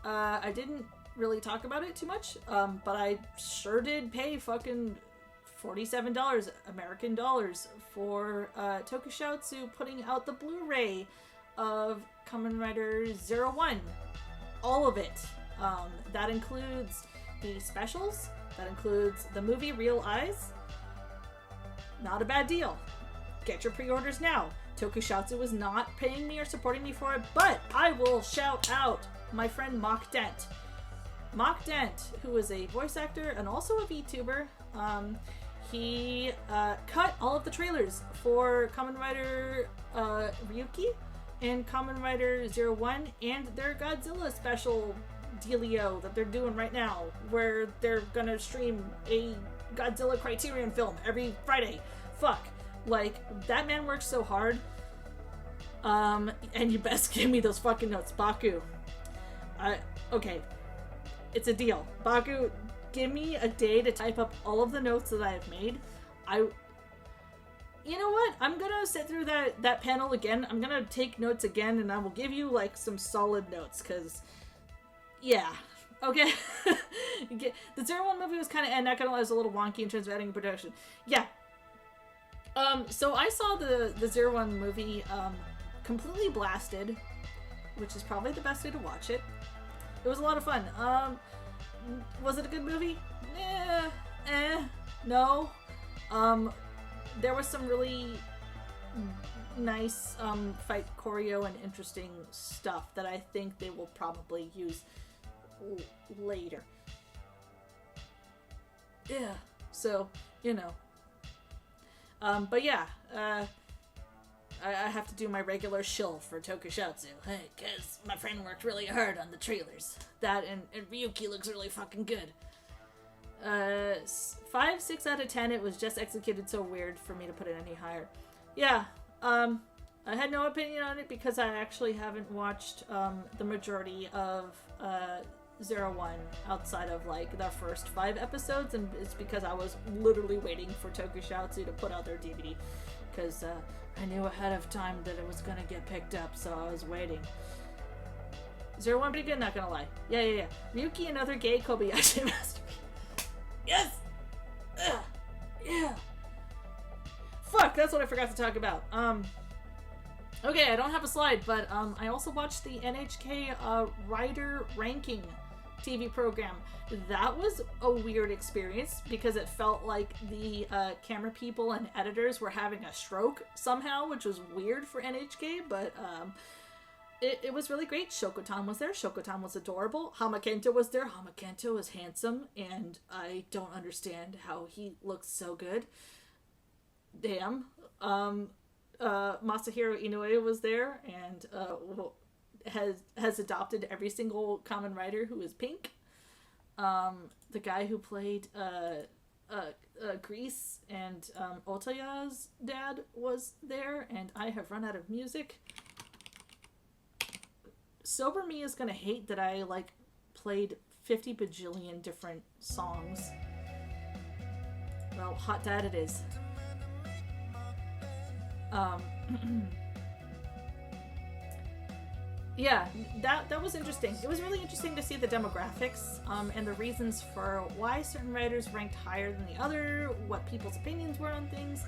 I didn't really talk about it too much, but I sure did pay fucking $47 American dollars for Tokushoutsu putting out the Blu-ray of Kamen Rider 01. All of it. That includes the specials. That includes the movie Real Eyes. Not a bad deal. Get your pre-orders now. Tokushoutsu was not paying me or supporting me for it, but I will shout out my friend Mock Dent. Mock Dent, who is a voice actor and also a VTuber, he cut all of the trailers for Kamen Rider Ryuki and Kamen Rider 01 and their Godzilla special dealio that they're doing right now, where they're gonna stream a Godzilla Criterion film every Friday. Fuck. Like, that man works so hard. And you best give me those fucking notes. Baku. Okay. It's a deal. Baku, give me a day to type up all of the notes that I have made. You know what? I'm gonna sit through that panel again. I'm gonna take notes again, and I will give you, like, some solid notes, because, yeah. Okay? The 01 movie was kind of, and not gonna lie, it was a little wonky in terms of editing and production. Yeah. So I saw the 01 movie, completely blasted, which is probably the best way to watch it. It was a lot of fun. Was it a good movie? No. There was some really nice fight choreo and interesting stuff that I think they will probably use later. Yeah, so, you know. But yeah, I have to do my regular shill for Tokushoutsu, because my friend worked really hard on the trailers. That and Ryuki looks really fucking good. 5, 6 out of 10, it was just executed so weird for me to put it any higher. Yeah, I had no opinion on it because I actually haven't watched the majority of 01 outside of like the first 5 episodes, and it's because I was literally waiting for Tokushoutsu to put out their DVD, because I knew ahead of time that it was gonna get picked up, so I was waiting. 01 pretty good, not gonna lie. Yeah. Ryuki, another gay Kobayashi masterpiece. Yes! Yeah. Fuck, that's what I forgot to talk about. Okay, I don't have a slide, but I also watched the NHK Rider Ranking TV program. That was a weird experience because it felt like the camera people and editors were having a stroke somehow, which was weird for NHK, but it was really great. Shokotan was there. Shokotan was adorable. Hamakento was there. Hamakento was handsome, and I don't understand how he looks so good. Damn. Masahiro Inoue was there, and has adopted every single Kamen Rider who is pink. The guy who played Grease and Otaya's dad was there, and I have run out of music. Sober me is gonna hate that I like played 50 bajillion different songs. Well, hot dad it is. Yeah, that was interesting. It was really interesting to see the demographics and the reasons for why certain writers ranked higher than the other, what people's opinions were on things.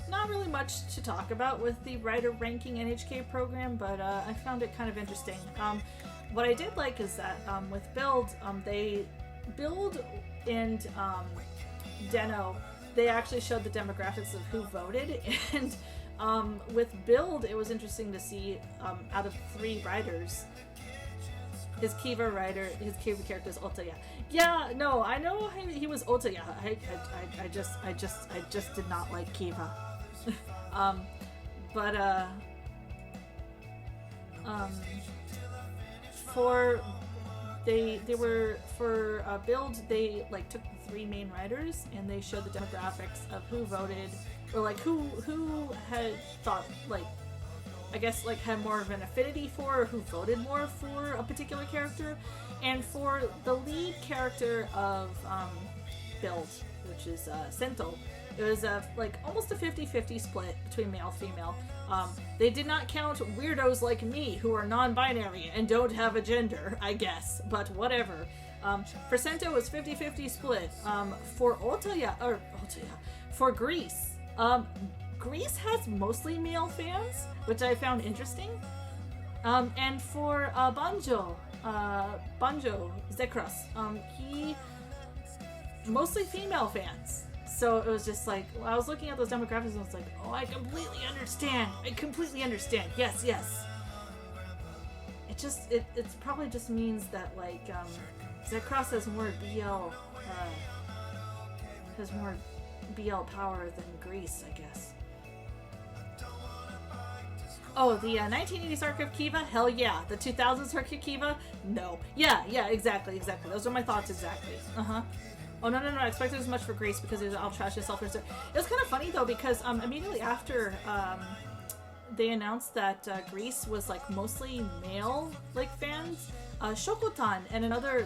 Not really much to talk about with the writer ranking NHK program, but I found it kind of interesting. What I did like is that with Build, Build and Deno, they actually showed the demographics of who voted, and with Build, it was interesting to see out of 3 writers, his Kiva character is Otaya. Yeah, no, I know he was Otaya. I just did not like Kiva. For Build, they like took the 3 main writers and they showed the demographics of who voted, or like who had thought, like, I guess, like, had more of an affinity for, or who voted more for a particular character. And for the lead character of Build, which is Sento, it was like almost a 50-50 split between male and female. They did not count weirdos like me who are non-binary and don't have a gender, I guess, but whatever. For Sento, it was 50-50 split. For for Grease, Grease has mostly male fans, which I found interesting. And for Banjo Zekros, he mostly female fans. So it was just like, I was looking at those demographics and I was like, oh, I completely understand. Yes. It probably just means that, like, Zekros has more BL power than Grease, I guess. Oh, the 1980s arc of Kiva? Hell yeah. The 2000s arc of Kiva? No. Yeah, exactly. Those are my thoughts exactly. Oh, no, I expected as much for Grease because I'll trash yourself. It was kind of funny, though, because immediately after they announced that Grease was, like, mostly male, like, fans, Shokotan and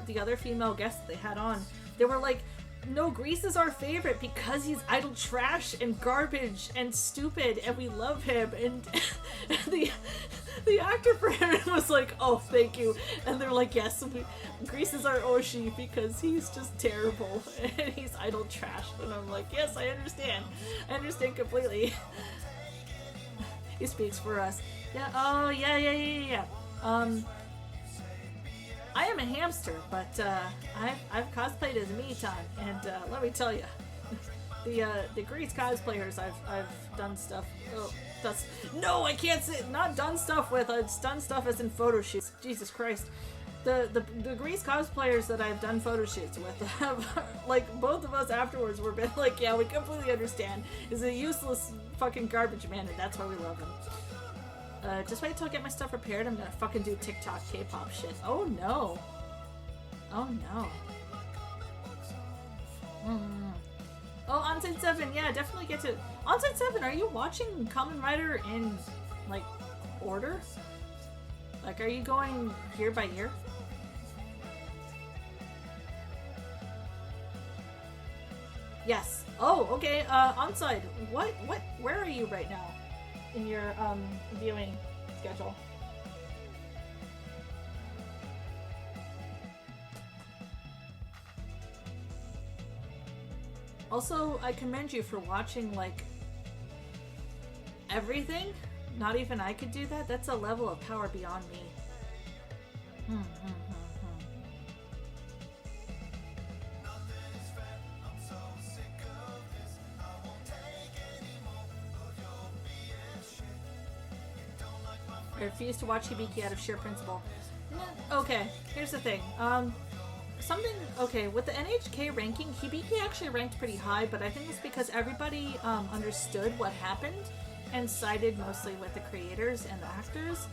the other female guests they had on, they were like, no, Grease is our favorite because he's idle trash and garbage and stupid and we love him. And the actor for him was like, oh, thank you. And they're like, yes, Grease is our Oshi because he's just terrible and he's idle trash. And I'm like, yes, I understand completely. He speaks for us. Yeah, oh, yeah. I am a hamster, but I've cosplayed as Miitan, and let me tell you, the Grease cosplayers I've done stuff. Oh, no, I can't say not done stuff with. It's done stuff as in photo shoots. Jesus Christ, the Grease cosplayers that I've done photo shoots with have, like, both of us afterwards were been like, yeah, we completely understand. He's a useless fucking garbage man, and that's why we love him. Just wait till I get my stuff prepared. I'm gonna fucking do TikTok K-pop shit. Oh no. Oh, Onsite 7, yeah, definitely get to... Onsite 7, are you watching Kamen Rider in, like, order? Like, are you going year by year? Yes. Oh, okay, Onsite, where are you right now in your, viewing schedule? Also, I commend you for watching, like, everything? Not even I could do that? That's a level of power beyond me. I refuse to watch Hibiki out of sheer principle. Okay, here's the thing. Okay, with the NHK ranking, Hibiki actually ranked pretty high, but I think it's because everybody understood what happened and sided mostly with the creators and the actors.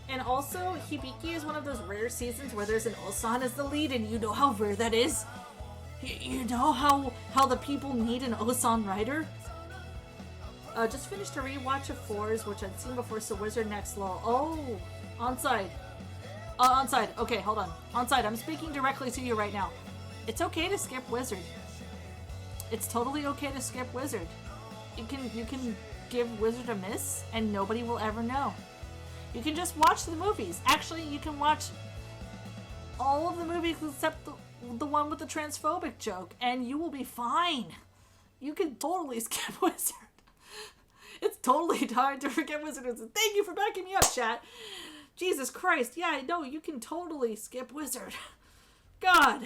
And also, Hibiki is one of those rare seasons where there's an Osan as the lead, and you know how rare that is? You know how the people need an Osan writer? Just finished a rewatch of Fours, which I'd seen before, so Wizard next lol. Oh, onside. Onside. Okay, hold on. Onside, I'm speaking directly to you right now. It's okay to skip Wizard. It's totally okay to skip Wizard. You can give Wizard a miss, and nobody will ever know. You can just watch the movies. Actually, you can watch all of the movies except the one with the transphobic joke, and you will be fine. You can totally skip Wizard. It's totally time to forget Wizard. Thank you for backing me up, chat. Jesus Christ. Yeah, no, you can totally skip Wizard. God.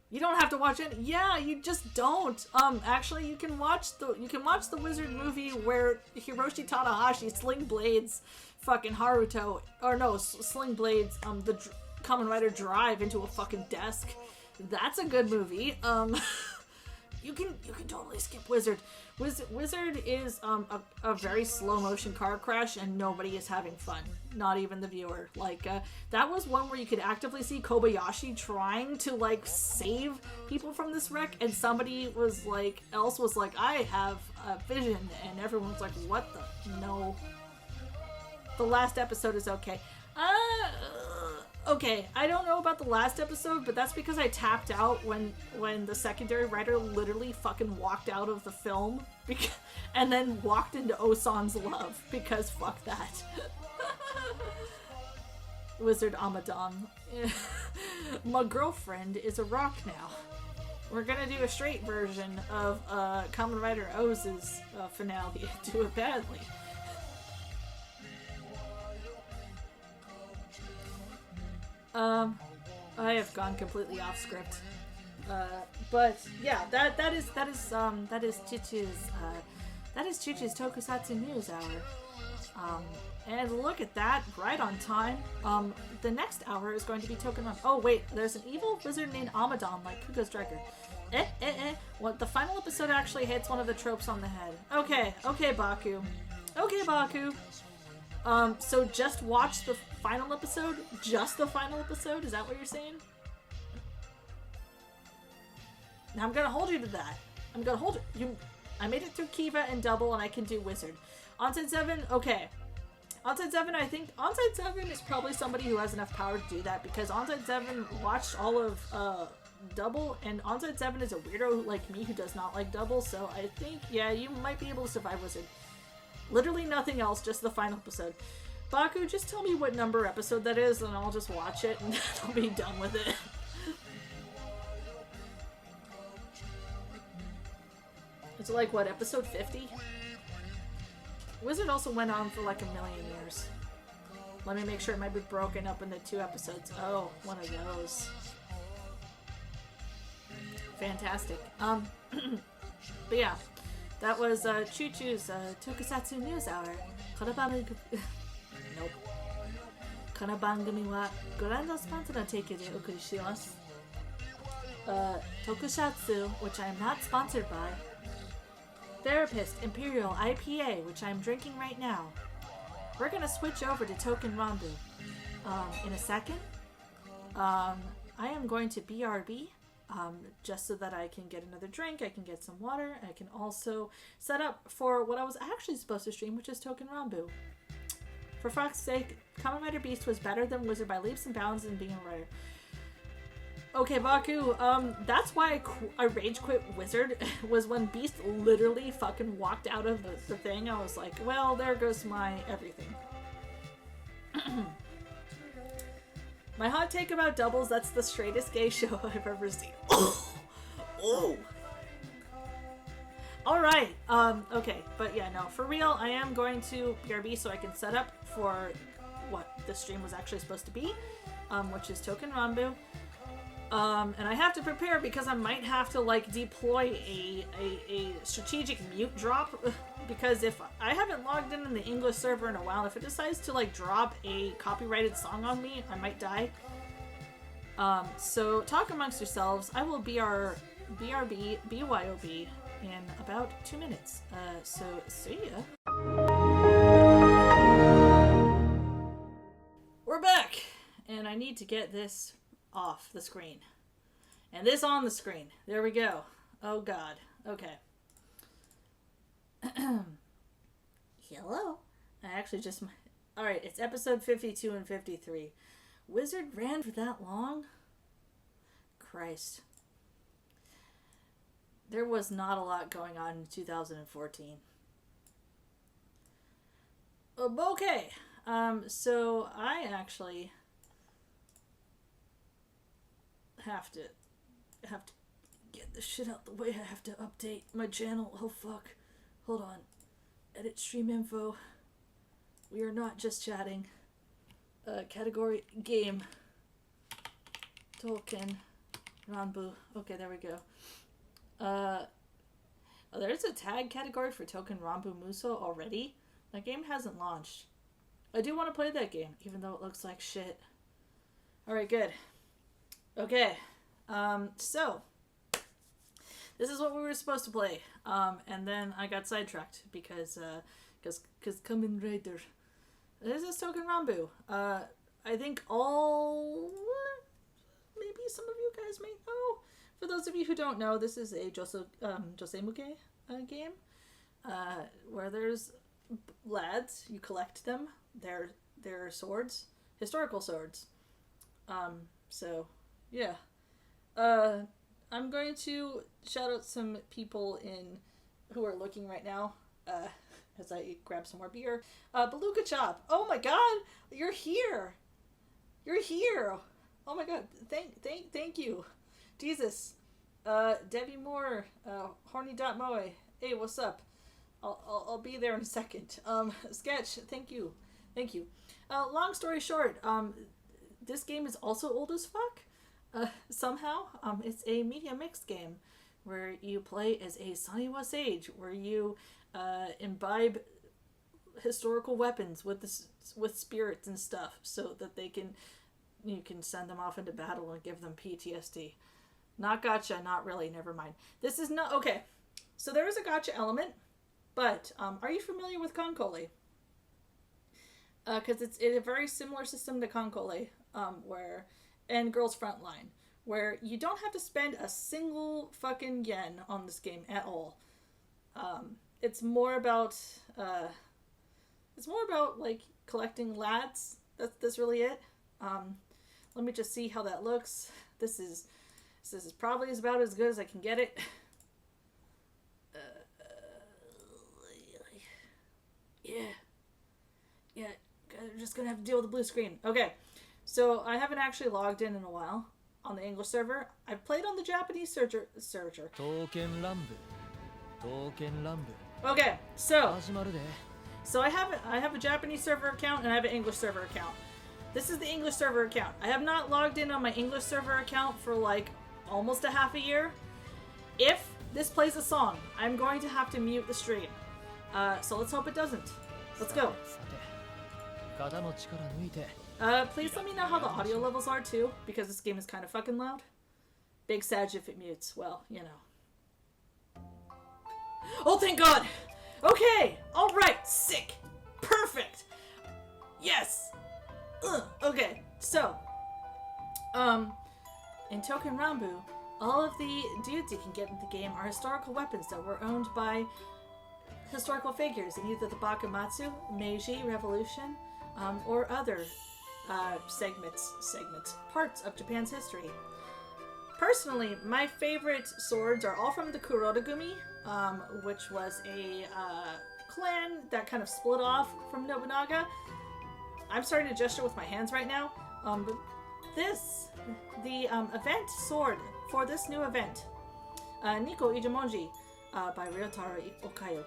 You don't have to watch it. Yeah, you just don't. Actually, you can watch the Wizard movie where Hiroshi Tanahashi sling blades fucking Haruto, or no, sling blades the Kamen Rider drive into a fucking desk. That's a good movie. You can totally skip Wizard. Wizard is a very slow motion car crash, and nobody is having fun. Not even the viewer. Like that was one where you could actively see Kobayashi trying to like save people from this wreck, and somebody was like, I have a vision, and everyone's like, what the no. The last episode is okay. Okay, I don't know about the last episode, but that's because I tapped out when the secondary writer literally fucking walked out of the film and then walked into Osan's love, because fuck that. Wizard Amadon. My girlfriend is a rock now. We're gonna do a straight version of Kamen Rider OOO's finale. Do it badly. I have gone completely off script. But yeah, that is Chuchu's Tokusatsu News Hour. And look at that, right on time. The next hour is going to be Token on. Oh wait, there's an evil wizard named Amadon, like Kugo's Striker. Well, the final episode actually hits one of the tropes on the head. Okay, Baku. Okay, Baku. So just watch the final episode? Just the final episode? Is that what you're saying? Now I'm gonna hold you to that. I'm gonna hold you. I made it through Kiva and Double, and I can do Wizard. Onside 7, okay. Onside 7, I think Onside 7 is probably somebody who has enough power to do that, because Onside 7 watched all of Double, and Onside 7 is a weirdo like me who does not like Double, so I think, yeah, you might be able to survive Wizard. Literally nothing else, just the final episode. Baku, just tell me what number episode that is, and I'll just watch it, and I'll be done with it. It's like, what, episode 50? Wizard also went on for like 1,000,000 years. Let me make sure it might be broken up into 2 episodes. Oh, one of those. Fantastic. But yeah. That was Chuchu's Tokusatsu News Hour. Nope. この番組はご覧のスポンサーの提供でお送りします。Tokusatsu, which I am not sponsored by. Therapist Imperial IPA, which I'm drinking right now. We're gonna switch over to Token Ranbu in a second. I am going to BRB. Just so that I can get another drink, I can get some water, I can also set up for what I was actually supposed to stream, which is Token Ranbu. For fuck's sake, Kamen Rider Beast was better than Wizard by leaps and bounds in being a writer. Okay, Baku, that's why I rage quit Wizard, was when Beast literally fucking walked out of the thing. I was like, well, there goes my everything. My hot take about Doubles, that's the straightest gay show I've ever seen. Oh! Alright, okay, but yeah, no, for real, I am going to BRB so I can set up for what the stream was actually supposed to be, which is Token Ranbu. And I have to prepare because I might have to, like, deploy a strategic mute drop, because if I haven't logged in the English server in a while, if it decides to, like, drop a copyrighted song on me, I might die. So talk amongst yourselves. I will BYOB in about 2 minutes. So see ya. We're back! And I need to get this off the screen. And this on the screen. There we go. Oh god. Okay. Hello. I actually just... Alright, it's episode 52 and 53. Wizard ran for that long? Christ. There was not a lot going on in 2014. Okay. So I actually have to get this shit out the way. I have to update my channel. Oh fuck. Hold on. Edit stream info. We are not just chatting. Category game. Token Ranbu. Okay, there we go. Oh, there's a tag category for Token Ranbu Muso already? That game hasn't launched. I do want to play that game, even though it looks like shit. Alright, good. Okay. So this is what we were supposed to play. And then I got sidetracked because Kamen Rider. This is Token Ranbu. I think maybe some of you guys may know. For those of you who don't know, this is a Josemuke game, where there's lads. You collect them. They're swords, historical swords. So yeah. I'm going to shout out some people who are looking right now. As I grab some more beer. Beluga Chop. Oh my god, you're here. You're here. Oh my god. Thank you. Jesus. Debbie Moore. Horny.moe. Hey, what's up? I'll be there in a second. Sketch. Thank you. Thank you. Long story short, this game is also old as fuck. Somehow. It's a media mixed game where you play as a Saniwa sage, where you imbibe historical weapons with spirits and stuff, so that you can send them off into battle and give them PTSD. Not gotcha, not really, never mind. This is not okay. So there is a gotcha element, but are you familiar with Konkole? Because it's a very similar system to Konkole, and Girls Frontline, where you don't have to spend a single fucking yen on this game at all. It's more about like collecting lads. That's really it. Let me just see how that looks. This is probably about as good as I can get it. Yeah. I'm just gonna have to deal with the blue screen. Okay, so I haven't actually logged in a while on the English server. I've played on the Japanese server. Okay, so I have a Japanese server account and I have an English server account. This is the English server account. I have not logged in on my English server account for like almost a half a year. If this plays a song, I'm going to have to mute the stream. So let's hope it doesn't. Let's go. Please let me know how the audio levels are too, because this game is kind of fucking loud. Big Sag if it mutes. Well, you know. Oh, thank God! Okay! Alright! Sick! Perfect! Yes! Okay, so, in Token Ranbu, all of the dudes you can get in the game are historical weapons that were owned by historical figures in either the Bakumatsu, Meiji Revolution, or other parts of Japan's history. Personally, my favorite swords are all from the Kurodagumi, which was a clan that kind of split off from Nobunaga. I'm starting to gesture with my hands right now, but the event sword for this new event, Nikko Ijumonji, by Ryotaro Okayo.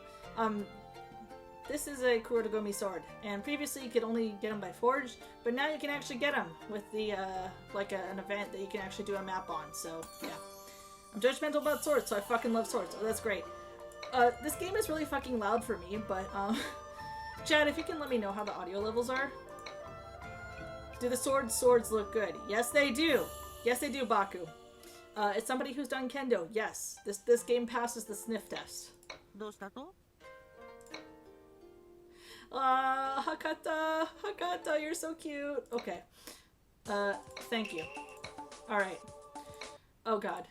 This is a Kurotogumi sword, and previously you could only get them by forge, but now you can actually get them with the, an event that you can actually do a map on, so, yeah. I'm judgmental about swords, so I fucking love swords, so that's great. This game is really fucking loud for me, but, Chad, if you can let me know how the audio levels are. Do the swords look good? Yes, they do! Yes, they do, Baku. It's somebody who's done kendo, yes. This game passes the sniff test. Hakata, you're so cute. Okay. Thank you. Alright. Oh god.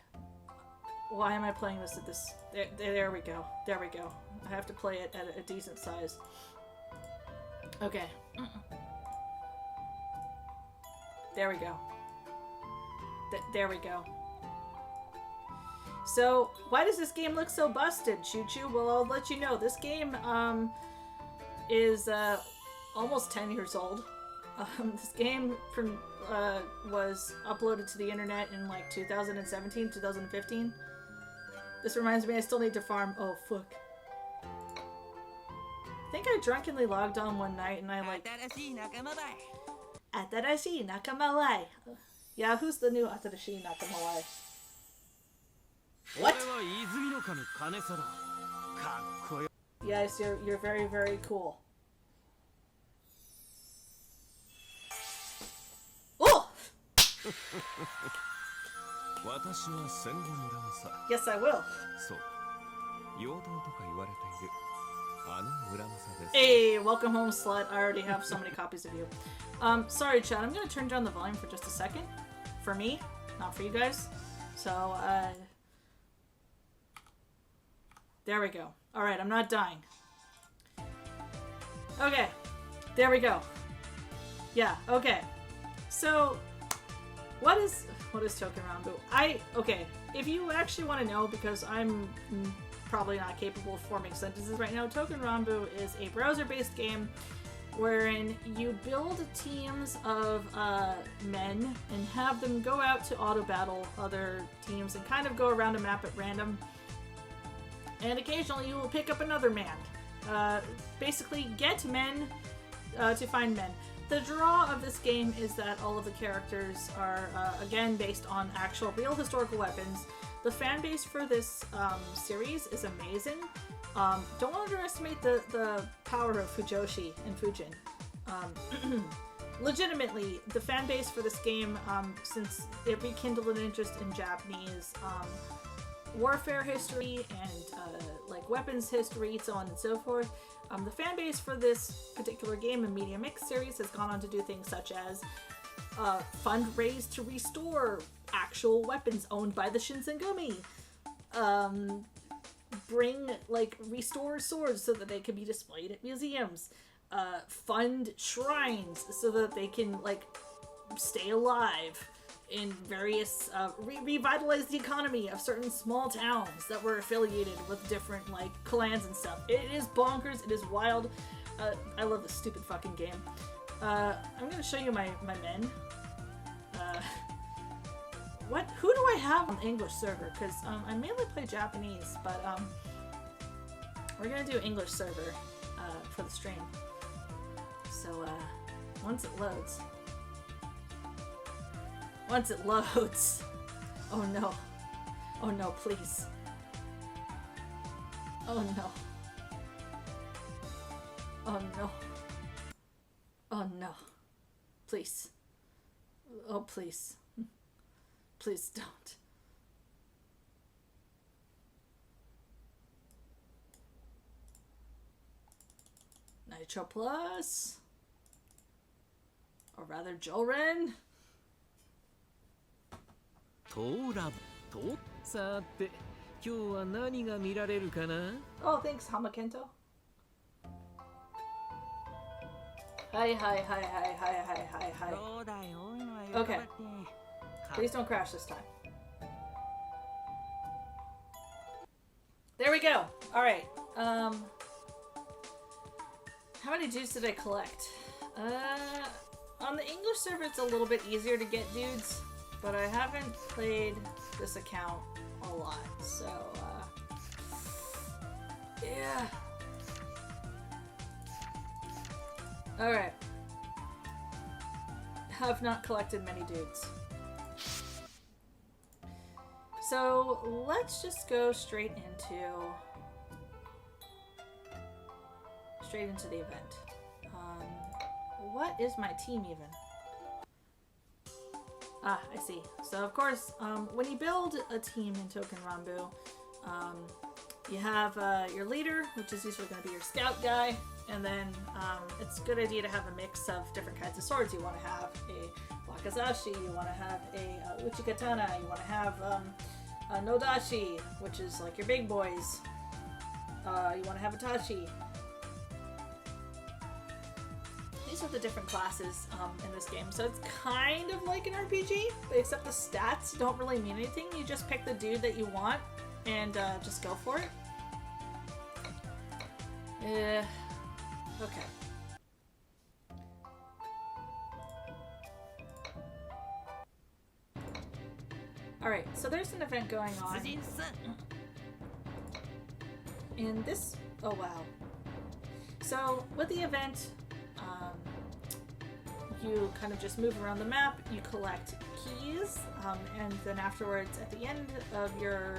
Why am I playing this at this? There we go. There we go. I have to play it at a decent size. Okay. There we go. There we go. So, why does this game look so busted, Chuchu? Well, I'll let you know. This game, is almost 10 years old. This game was uploaded to the internet in like 2017, 2015. This reminds me I still need to farm. Oh, fuck. I think I drunkenly logged on one night and I like... Atarashi Nakamawai. Yeah, who's the new Atarashi Nakamawai? What? Yes, you're very, very cool. Oh! Yes, I will. Hey, welcome home, slut. I already have so many copies of you. Sorry, Chad. I'm gonna turn down the volume for just a second. For me, not for you guys. So, there we go. Alright, I'm not dying. Okay. There we go. Yeah, okay. So, what is Token Ranbu? Okay, if you actually want to know, because I'm probably not capable of forming sentences right now, Token Ranbu is a browser-based game wherein you build teams of men and have them go out to auto-battle other teams and kind of go around a map at random. And occasionally you will pick up another man. Basically, get men to find men. The draw of this game is that all of the characters are, again, based on actual real historical weapons. The fan base for this series is amazing. Don't underestimate the power of Fujoshi and Fujin. Legitimately, the fan base for this game, since it rekindled an interest in Japanese warfare history and like weapons history, so on and so forth. The fan base for this particular game and Media Mix series has gone on to do things such as fundraise to restore actual weapons owned by the Shinsengumi. Restore swords so that they can be displayed at museums. Fund shrines so that they can stay alive in various revitalize the economy of certain small towns that were affiliated with different clans and stuff. It is bonkers. It is wild. I love this stupid fucking game. I'm gonna show you my men. Who do I have on the English server? Because I mainly play Japanese, but we're gonna do English server for the stream. So once it loads. Once it loads. Oh no. Oh no, please. Oh no. Oh no. Oh no. Please. Oh please. Please don't. Nitro Plus. Or rather, Jolren. Oh, thanks, Hamakento. Hi. Okay. Please don't crash this time. There we go. Alright. How many dudes did I collect? On the English server, it's a little bit easier to get dudes. But I haven't played this account a lot, so, Yeah. Alright. Have not collected many dudes. So let's just go straight into the event. What is my team even? Ah, I see. So of course, when you build a team in Token Ranbu, you have your leader, which is usually going to be your scout guy, and then it's a good idea to have a mix of different kinds of swords. You want to have a wakizashi, you want to have a uchikatana, you want to have a nodashi, which is like your big boys. You want to have a tachi. These are the different classes in this game. So it's kind of like an RPG, but except the stats don't really mean anything. You just pick the dude that you want and just go for it. Okay. Alright, so there's an event going on. And this... Oh, wow. So, with the event, you kind of just move around the map, you collect keys, and then afterwards, at the end of your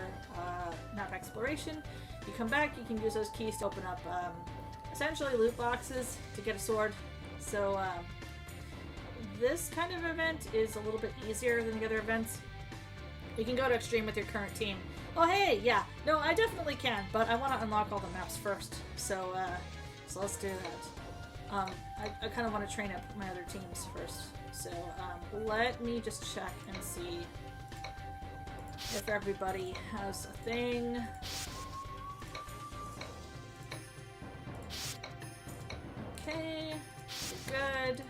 map exploration, you come back, you can use those keys to open up essentially loot boxes to get a sword. So this kind of event is a little bit easier than the other events. You can go to extreme with your current team. Oh hey, yeah, no, I definitely can, but I want to unlock all the maps first. So let's do that. I kind of want to train up my other teams first. So let me just check and see if everybody has a thing. Okay, you're good.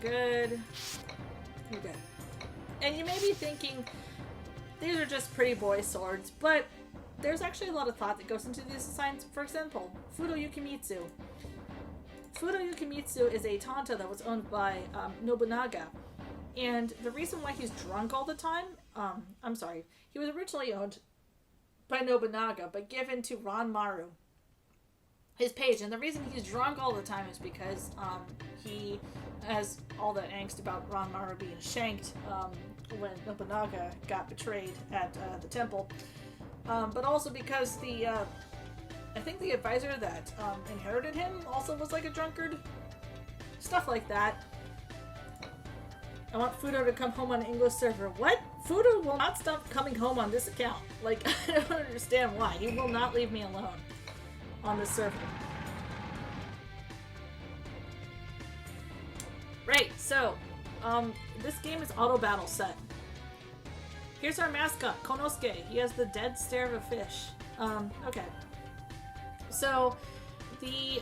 Good. You're good. And you may be thinking, these are just pretty boy swords, but there's actually a lot of thought that goes into these designs. For example, Fudo Yukimitsu. Fudo Yukimitsu is a Tanta that was owned by Nobunaga. And the reason why he's drunk all the time, I'm sorry, he was originally owned by Nobunaga, but given to Ranmaru, his page. And the reason he's drunk all the time is because he has all that angst about Ranmaru being shanked when Nobunaga got betrayed at the temple. But also because the I think the advisor that inherited him also was like a drunkard. Stuff like that. I want Fudo to come home on an English server. What? Fudo will not stop coming home on this account. Like, I don't understand why. He will not leave me alone on this server. Right, so, this game is auto battle set. Here's our mascot, Konosuke. He has the dead stare of a fish. Okay. So, the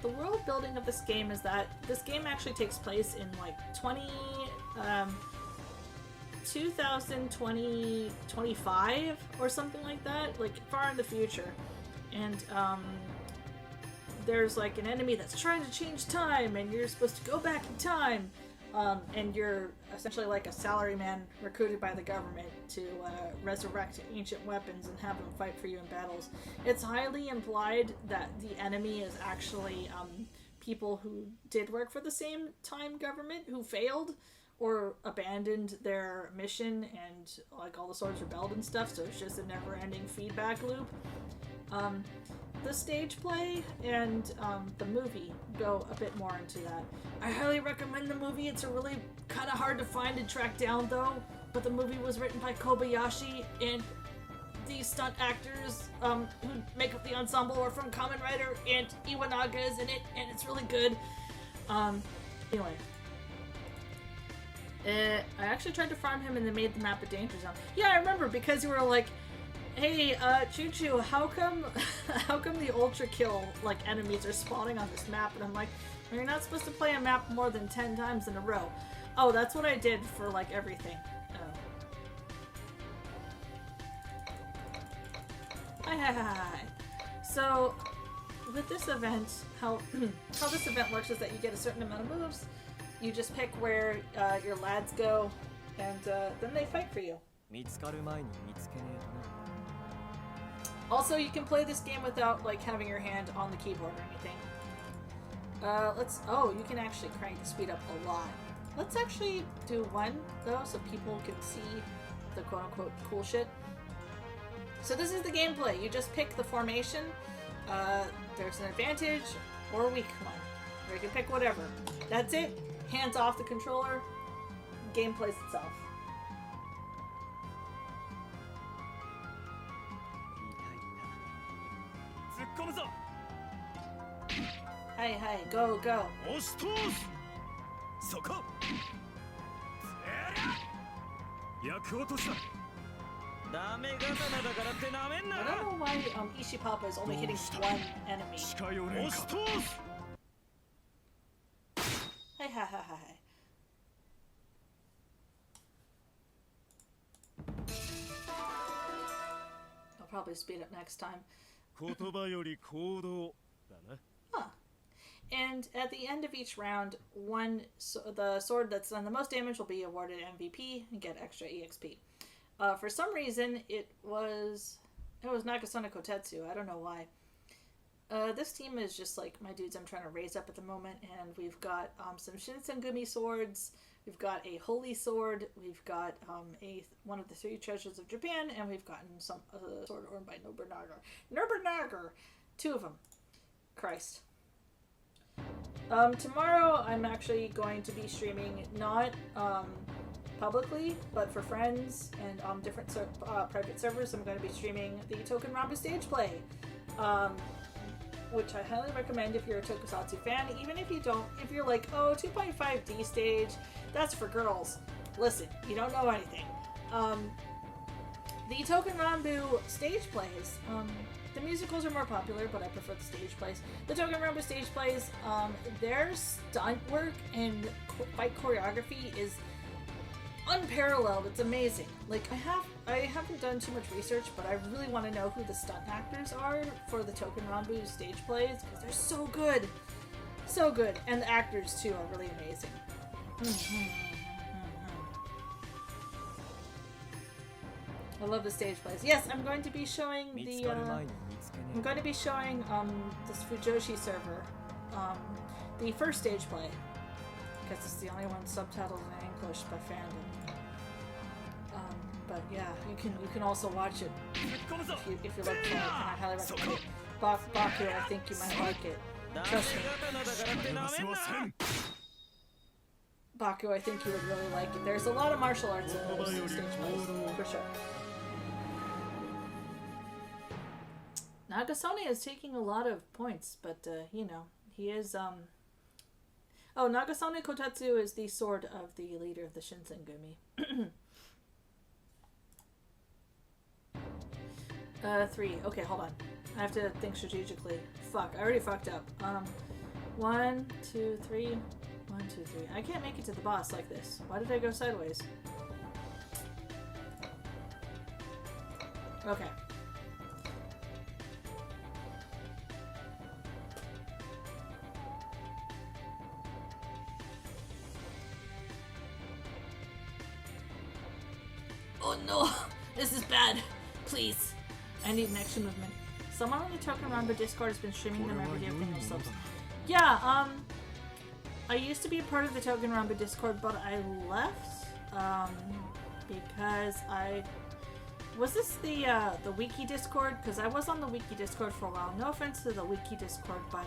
world building of this game is that this game actually takes place in like 2025 or something like that, like far in the future. And there's like an enemy that's trying to change time, and you're supposed to go back in time. And you're essentially like a salaryman recruited by the government to resurrect ancient weapons and have them fight for you in battles. It's highly implied that the enemy is actually people who did work for the same time government who failed or abandoned their mission, and like all the swords rebelled and stuff, so it's just a never-ending feedback loop. The stage play and the movie go a bit more into that. I highly recommend the movie. It's a really kind of hard to find and track down though, but the movie was written by Kobayashi, and the stunt actors who make up the ensemble are from Kamen Rider, and Iwanaga is in it, and it's really good. Anyway. I actually tried to farm him and they made the map a danger zone. Yeah, I remember, because you were like, hey, Chuchu, how come the ultra kill like enemies are spawning on this map? And I'm like, well, you're not supposed to play a map more than 10 times in a row. Oh, that's what I did for like everything. Oh. Hi. So with this event, how this event works is that you get a certain amount of moves. You just pick where your lads go, and then they fight for you. Also, you can play this game without like having your hand on the keyboard or anything. Oh, you can actually crank the speed up a lot. Let's actually do one though, so people can see the quote-unquote cool shit. So this is the gameplay. You just pick the formation. There's an advantage or a weak one. Or you can pick whatever. That's it. Hands off the controller. Game plays itself. Hey, go, go. I don't know why Ishipapa is only hitting one enemy. Hey. I'll probably speed up next time. Huh. And at the end of each round, the sword that's done the most damage will be awarded MVP and get extra EXP. For some reason, it was Nagasone Kotetsu. I don't know why. This team is just like my dudes I'm trying to raise up at the moment, and we've got some Shinsengumi swords, we've got a holy sword, we've got one of the 3 treasures of Japan, and we've gotten some sword owned by Nobunaga. 2 of them. Christ. Tomorrow I'm actually going to be streaming not publicly, but for friends and on different private servers. I'm going to be streaming the Token Rambu stage play, which I highly recommend if you're a Tokusatsu fan. Even if you don't, if you're like, oh, 2.5D stage, that's for girls. Listen, you don't know anything. The Token Rambu stage plays, the musicals are more popular, but I prefer the stage plays. The Token Rambu stage plays, their stunt work and fight choreography is unparalleled. It's amazing. Like, I haven't done too much research, but I really want to know who the stunt actors are for the Token Rambu stage plays, because they're so good. So good. And the actors, too, are really amazing. I love the stage plays. Yes, I'm going to be showing this Fujoshi server, the first stage play, because it's the only one subtitled in English by fandom. But yeah, you can also watch it if you like play it, and I highly recommend it. Baku, I think you might like it. Trust me. Baku, I think you would really like it. There's a lot of martial arts in those stage plays, for sure. Nagasone is taking a lot of points, but, you know, he is, Oh, Nagasone Kotetsu is the sword of the leader of the Shinsengumi. 3. Okay, hold on. I have to think strategically. Fuck, I already fucked up. 1, 2, 3. 1, 2, 3. I can't make it to the boss like this. Why did I go sideways? Okay. Oh no! This is bad! Please! I need an action movement. Someone on the Token Rambu Discord has been streaming them every day with no subs. Yeah, I used to be a part of the Token Rambu Discord, but I left, because was this the Wiki Discord? Because I was on the Wiki Discord for a while. No offense to the Wiki Discord, but,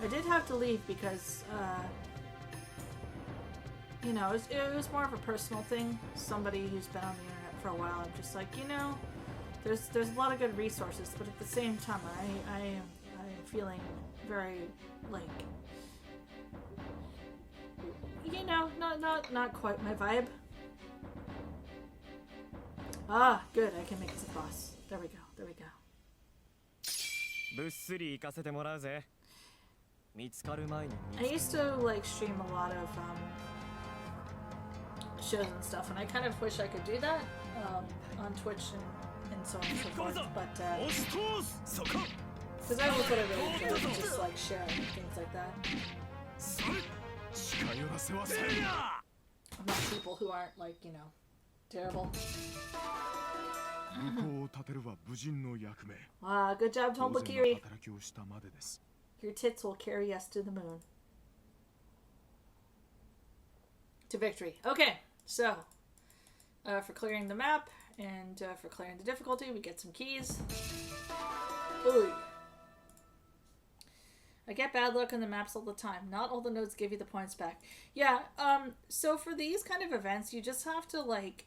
I did have to leave because, you know, it was more of a personal thing. Somebody who's been on the internet for a while, I'm just like, you know, there's a lot of good resources, but at the same time, I am feeling very, like, you know, not quite my vibe. Ah, good, I can make it to the boss. There we go. I used to, like, stream a lot of, shows and stuff, and I kind of wish I could do that, on Twitch and so on and so forth, but, because that was what I really enjoyed, just, like, sharing and things like that. I'm not people who aren't, like, you know, terrible. Wow, good job, Tombakiri. Your tits will carry us to the moon. To victory. Okay, so for clearing the map and for clearing the difficulty, we get some keys. Ooh. I get bad luck on the maps all the time. Not all the nodes give you the points back. Yeah, so for these kind of events, you just have to, like,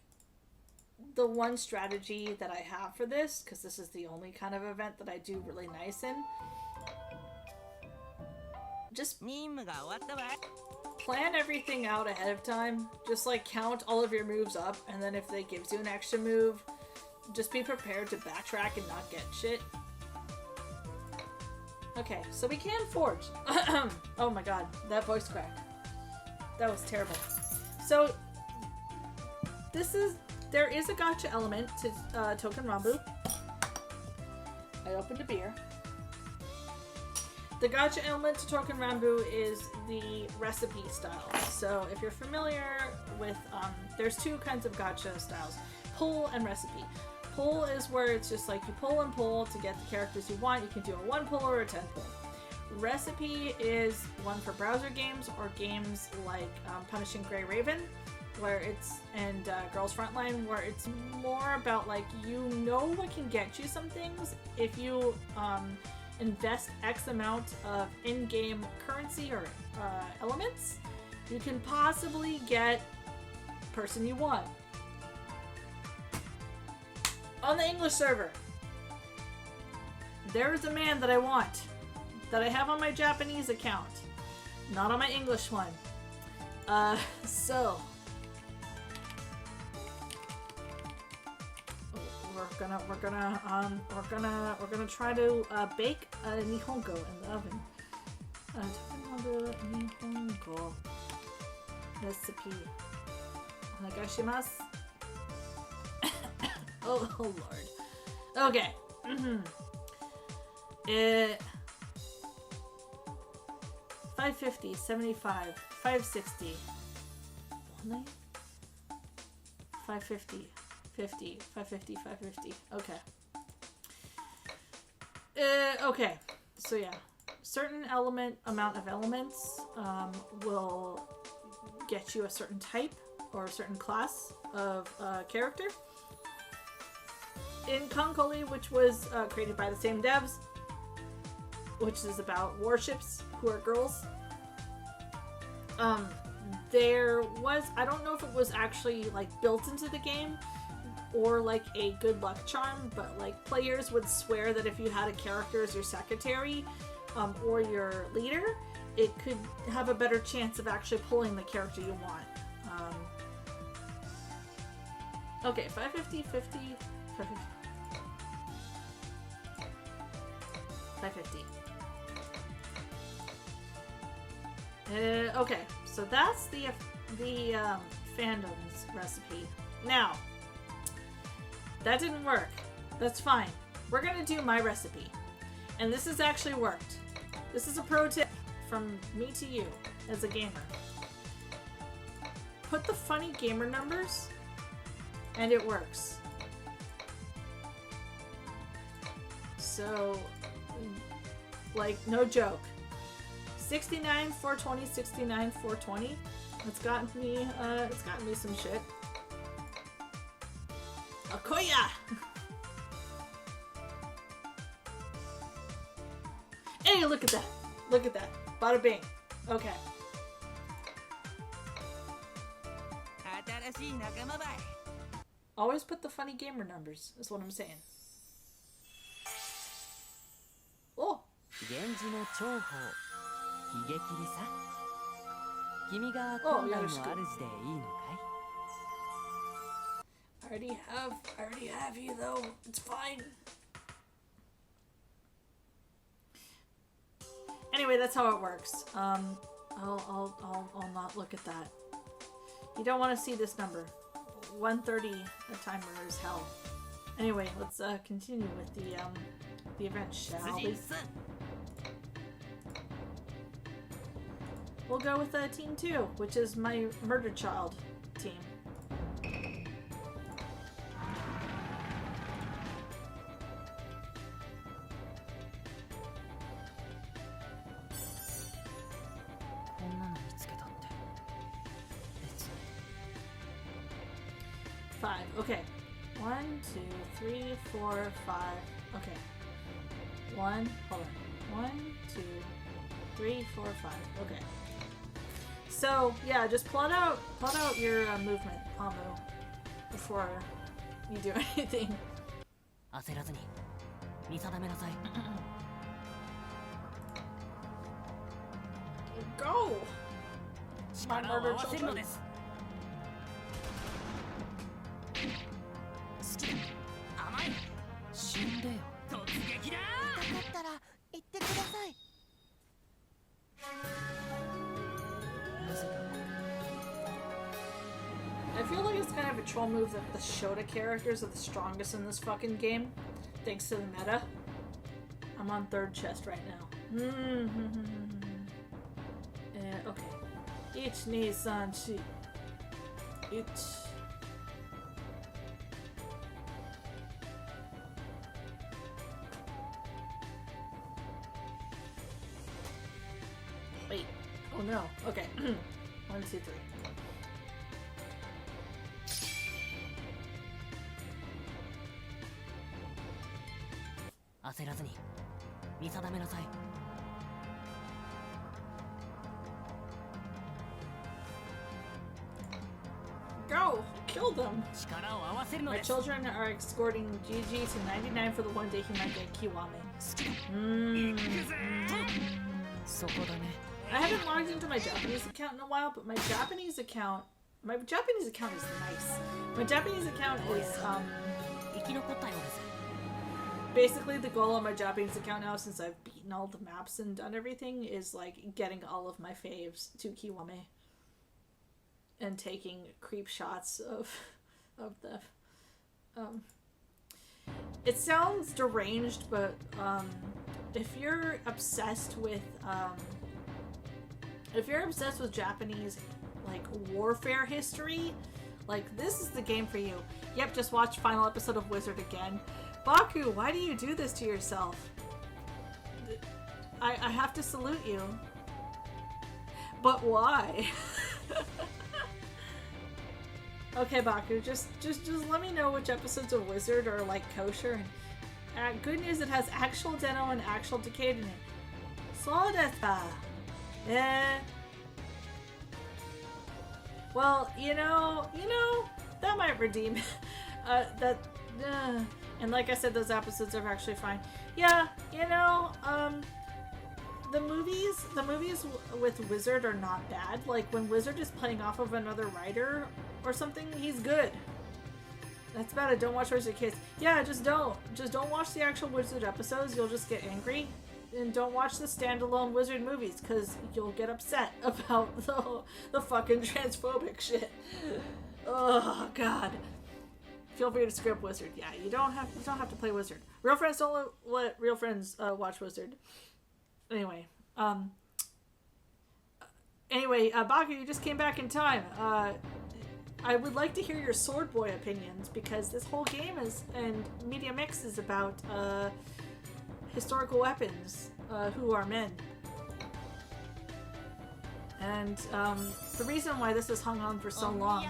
the one strategy that I have for this, because this is the only kind of event that I do really nice in, just plan everything out ahead of time. Just, like, count all of your moves up, and then if they gives you an extra move, just be prepared to backtrack and not get shit. Okay, so we can forge. Oh my god, that voice crack. That was terrible. So, there is a gacha element to Token Rambu. I opened a beer. The gacha element to Token Rambu is the recipe style. So, if you're familiar with, there's two kinds of gacha styles. Pull and recipe. Pull is where it's just like you pull and pull to get the characters you want. You can do a 1 pull or a 10 pull. Recipe is one for browser games or games like Punishing Grey Raven, where it's, and Girls Frontline, where it's more about, like, you know what can get you some things if you invest X amount of in-game currency or elements, you can possibly get person you want. On the English server, there is a man that I want, that I have on my Japanese account, not on my English one. So we're gonna try to bake a nihongo in the oven. Nihongo recipe. Onegaishimasu. Oh lord. Okay. 550, 75, 560. 550, 50, 550, 550. Okay. Okay. So yeah, certain amount of elements will get you a certain type or a certain class of character. In Konkoli, which was created by the same devs, which is about warships who are girls, there was, I don't know if it was actually, like, built into the game or, like, a good luck charm, but, like, players would swear that if you had a character as your secretary or your leader, it could have a better chance of actually pulling the character you want. Okay, 550, 50, 550. 550. Okay, so that's the fandom's recipe. Now, that didn't work. That's fine. We're gonna do my recipe. And this has actually worked. This is a pro tip from me to you as a gamer. Put the funny gamer numbers, and it works. So, like, no joke. 69, 420, 69, 420. It's gotten me some shit. Okoya! Hey, look at that. Look at that. Bada bing. Okay. Always put the funny gamer numbers, is what I'm saying. Oh! Oh, yeah, I already have you though. It's fine. Anyway, that's how it works. I'll not look at that. You don't want to see this number. 130 a timer is hell. Anyway, let's continue with the event, shall we? We'll go with Team 2, which is my Murder Child team. 5. Okay. 1, 2, 3, 4, 5. Okay. 1. Hold on. 1, 2, 3, 4, 5. Okay. So yeah, just plot out your movement combo before you do anything. Go! My murder children. I feel like it's kind of a troll move that the Shota characters are the strongest in this fucking game, thanks to the meta. I'm on 3rd chest right now. Okay. Ich ni san shi. Wait. Oh no. Okay. 1, 2, 3. Go! Kill them! My children are escorting Gigi to 99 for the one day he might get Kiwame. I haven't logged into my Japanese account in a while, but my Japanese account is nice. My Japanese account is, basically the goal on my Japanese account now, since I've beaten all the maps and done everything, is like getting all of my faves to Kiwame. And taking creep shots of the it sounds deranged, but if you're obsessed with Japanese like warfare history, like this is the game for you. Yep, just watch final episode of Wizard again. Baku, why do you do this to yourself? I have to salute you. But why? Okay, Baku, just let me know which episodes of Wizard are like kosher. And good news, it has actual Deno and actual Decade in it. So desu ka? Well, you know, that might redeem and like I said, those episodes are actually fine. Yeah, the movies with Wizard are not bad. Like when Wizard is playing off of another writer or something, he's good. That's about it. Don't watch Wizard Kids. Yeah, just don't watch the actual Wizard episodes. You'll just get angry. And don't watch the standalone Wizard movies, because you'll get upset about the fucking transphobic shit. Oh god. Feel free to skip Wizard. Yeah, you don't have to play Wizard. Real friends don't let real friends watch Wizard. Anyway, Baku, you just came back in time. I would like to hear your Sword Boy opinions, because this whole game and Media Mix is about historical weapons who are men. And the reason why this has hung on for so long.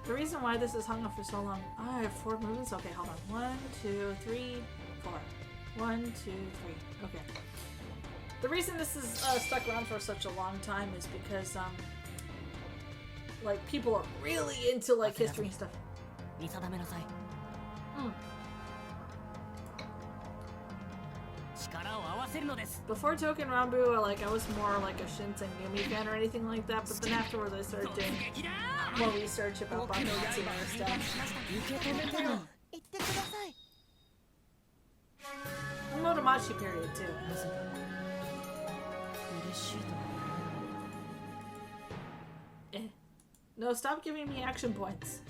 The reason why this has hung on for so long. I have 4 movements. Okay, hold on. 1, 2, 3, 4. 1, 2, 3. Okay. The reason this is stuck around for such a long time is because like people are really into like history and stuff. Before Token Rambu, I was more like a Shinsen Yumi fan or anything like that, but then afterwards I started doing more research about Baku and some other stuff. Motomachi period too. No, stop giving me action points.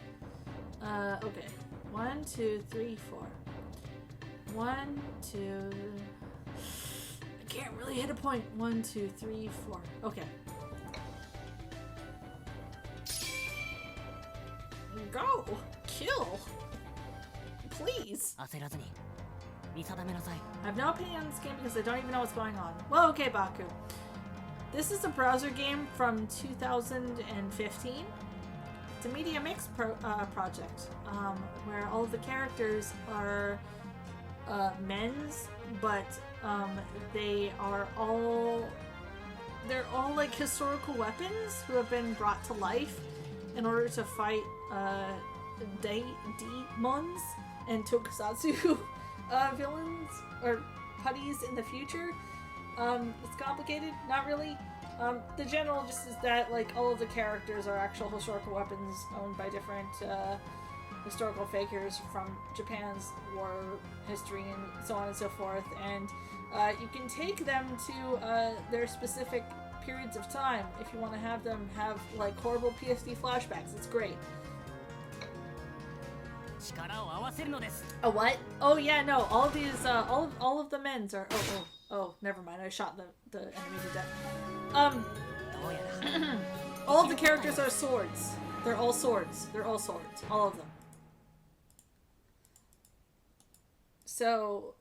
Okay. 1, 2, 3, 4. 1, 2. I can't really hit a point. 1, 2, 3, 4. Okay. Go! Kill! Please! I have no opinion on this game because I don't even know what's going on. Well, okay, Baku. This is a browser game from 2015. It's a media mix project where all of the characters are men's, but they're all like historical weapons who have been brought to life in order to fight demons and tokusatsu villains or putties in the future. It's complicated, not really. The general just is that like all of the characters are actual historical weapons owned by different historical figures from Japan's war history and so on and so forth, and you can take them to their specific periods of time if you want to have them have like horrible PSD flashbacks. It's great. A what? Oh yeah, no. All of these, all of the men's are. Oh. Never mind. I shot the enemy to death. All of the characters are swords. They're all swords. All of them. So,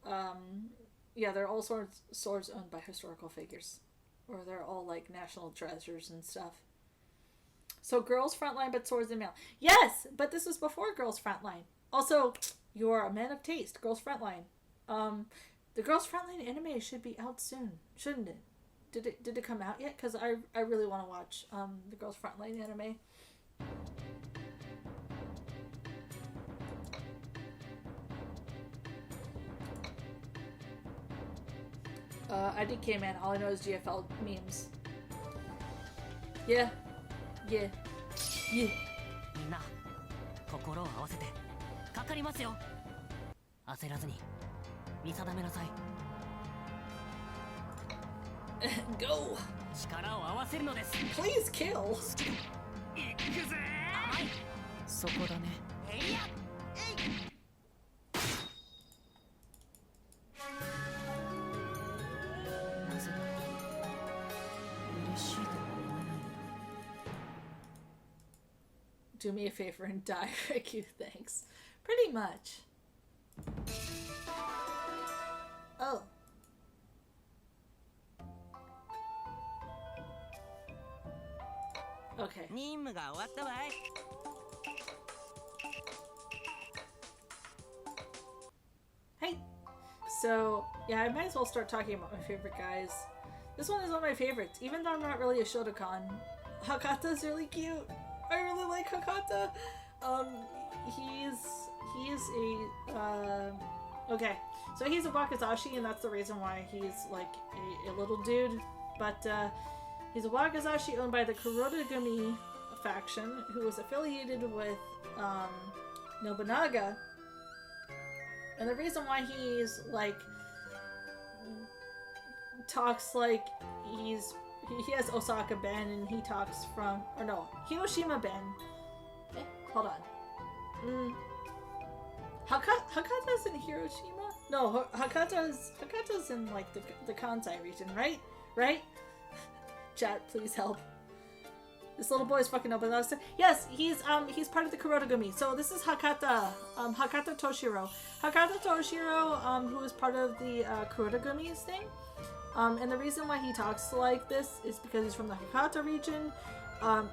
yeah, they're all swords owned by historical figures, or they're all like national treasures and stuff. So Girls Frontline, but swords and mail. Yes, but this was before Girls Frontline. Also, you're a man of taste. Girls Frontline. The Girls Frontline anime should be out soon, shouldn't it? Did it come out yet? Because I really want to watch the Girls Frontline anime. IDK man, all I know is GFL memes. Yeah. みんな心を合わせてかかりますよ。焦らずに見定めなさい。Go. 力を合わせるのです。 Please kill. 行くぜ。甘い。そこだね。えいや。なぜだ。嬉しいとは思えない。 Do me a favor and die, Riku, thanks. Pretty much. Oh. Okay. 任務が終わったわい。 Hey. So, yeah, I might as well start talking about my favorite guys. This one is one of my favorites, even though I'm not really a Shotokan. Hakata's really cute. I really like Hakata. He's a, okay. So he's a Wakizashi, and that's the reason why he's, like, a little dude. But, he's a Wakizashi owned by the Kurodagumi faction, who is affiliated with, Nobunaga. And the reason why he's, like, talks like he has Osaka Ben, and he talks from, or no, Hiroshima Ben. Hold on. Hakata's in Hiroshima? No, Hakata's in, like, the Kansai region, right? Right? Chat, please help. This little boy is fucking up. Yes, he's part of the Kurodagumi. So this is Hakata, Hakata Toshiro. Hakata Toshiro, who is part of the Kurodagumi's thing. And the reason why he talks like this is because he's from the Hakata region.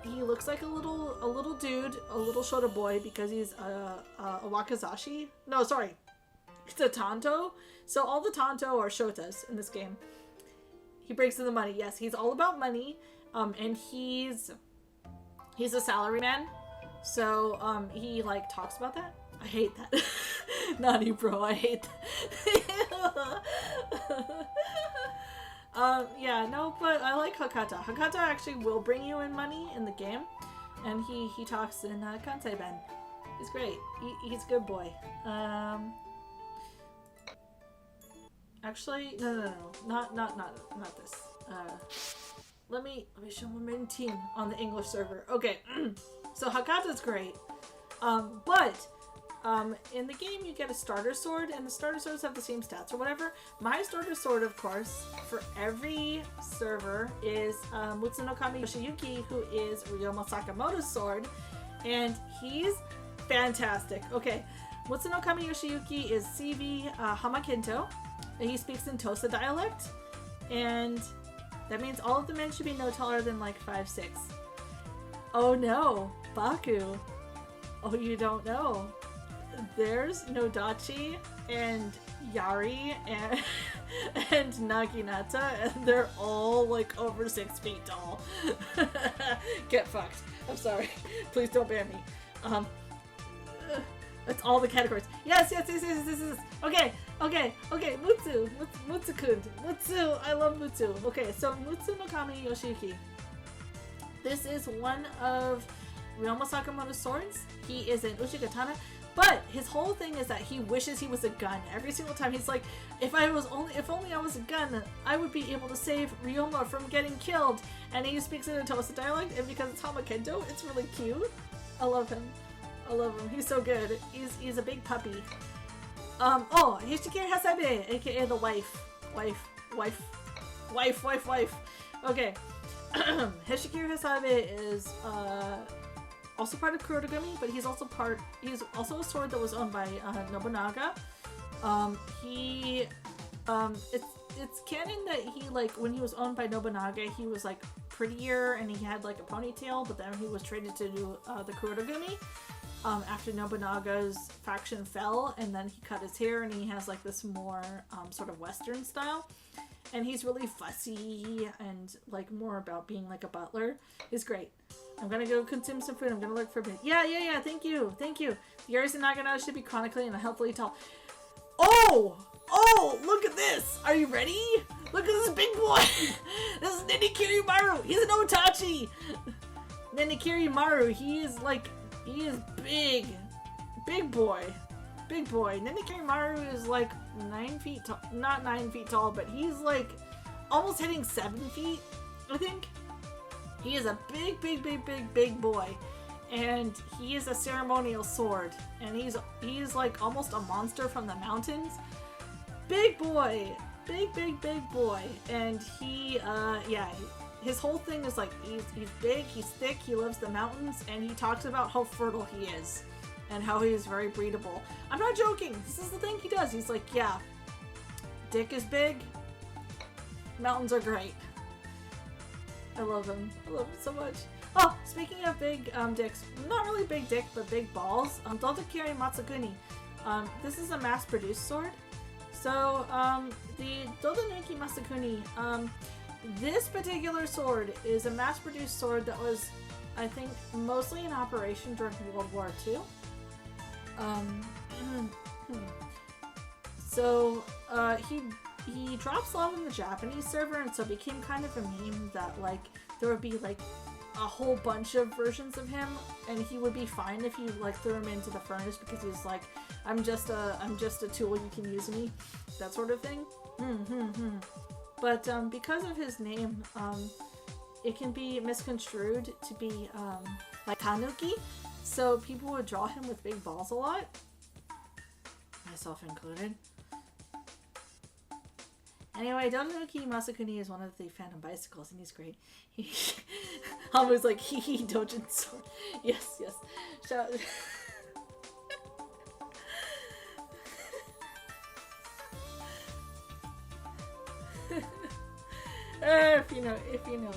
He looks like a little dude, a little Shota boy, because he's a Wakizashi. No, sorry, it's a Tanto. So all the Tanto are Shotas in this game. He breaks in the money. Yes, he's all about money. And he's a salaryman. So he like talks about that. I hate that. Nani, bro, I hate that. Yeah, no, but I like Hakata. Hakata actually will bring you in money in the game, and he talks in Kansai Ben. He's great. He's a good boy. Actually, no, not this. Let me show my main team on the English server. Okay, so Hakata's great, but in the game you get a starter sword, and the starter swords have the same stats or whatever. My starter sword, of course, for every server is Mutsunokami Yoshiyuki, who is Ryoma Sakamoto's sword, and he's fantastic. Okay, Mutsunokami Yoshiyuki is CV Hamakinto, and he speaks in Tosa dialect, and That means all of the men should be no taller than like 5'6". Oh no, Baku. Oh, you don't know. There's Nodachi and Yari and and Naginata, and they're all like over 6 feet tall. Get fucked. I'm sorry. Please don't ban me. That's all the categories. Yes. Okay. Mutsu. Mutsu-kun. Mutsu. I love Mutsu. Okay, so Mutsu no Kami Yoshiki. This is one of Ryoma Sakamoto's swords. He is an Uchigatana, but his whole thing is that he wishes he was a gun. Every single time he's like, if only I was a gun, I would be able to save Ryoma from getting killed. And he speaks in a Tosa dialect, and because it's Hamakendo, it's really cute. I love him. He's so good. He's a big puppy. Hishikiri Hasabe, aka the wife. Okay. Hishikiri Hasabe is also part of Kurogami, but he's also a sword that was owned by Nobunaga. It's canon that he, like, when he was owned by Nobunaga, he was like prettier and he had like a ponytail, but then he was traded to do the Kurogami after Nobunaga's faction fell, and then he cut his hair and he has like this more sort of Western style. And he's really fussy and like more about being like a butler. He's great. I'm gonna go consume some food. I'm gonna look for a bit. Yeah. Thank you. The Yaris and Nagana should be chronically and healthily tall. Oh! Look at this! Are you ready? Look at this big boy! This is Nendikiri Maru! He's an Otachi! Nendikiri Maru, he is big. Big boy. Nendikiri Maru is like 9 feet tall. Not 9 feet tall, but he's like almost hitting 7 feet, I think. He is a big boy. And he is a ceremonial sword. And he's like almost a monster from the mountains. Big boy. Big boy. And he, his whole thing is like, he's big, he's thick, he loves the mountains, and he talks about how fertile he is. And how he is very breedable. I'm not joking. This is the thing he does. He's like, yeah, dick is big. Mountains are great. I love him. So much. Oh, speaking of big dicks, not really big dick, but big balls. Dodokiri Matsukuni. This is a mass-produced sword. So, the Dodonuki Masakuni, this particular sword is a mass-produced sword that was, I think, mostly in operation during World War II. So, he drops love in the Japanese server, and so it became kind of a meme that, like, there would be, like, a whole bunch of versions of him, and he would be fine if you, like, threw him into the furnace because he's like, I'm just a tool, you can use me, that sort of thing. But, because of his name, it can be misconstrued to be, like, tanuki. So people would draw him with big balls a lot, myself included. Anyway, Dodonuki Masakuni is one of the Phantom Bicycles, and he's great. Hamu's like, hee Dojin sword. Yes. Shout. If you know, you know.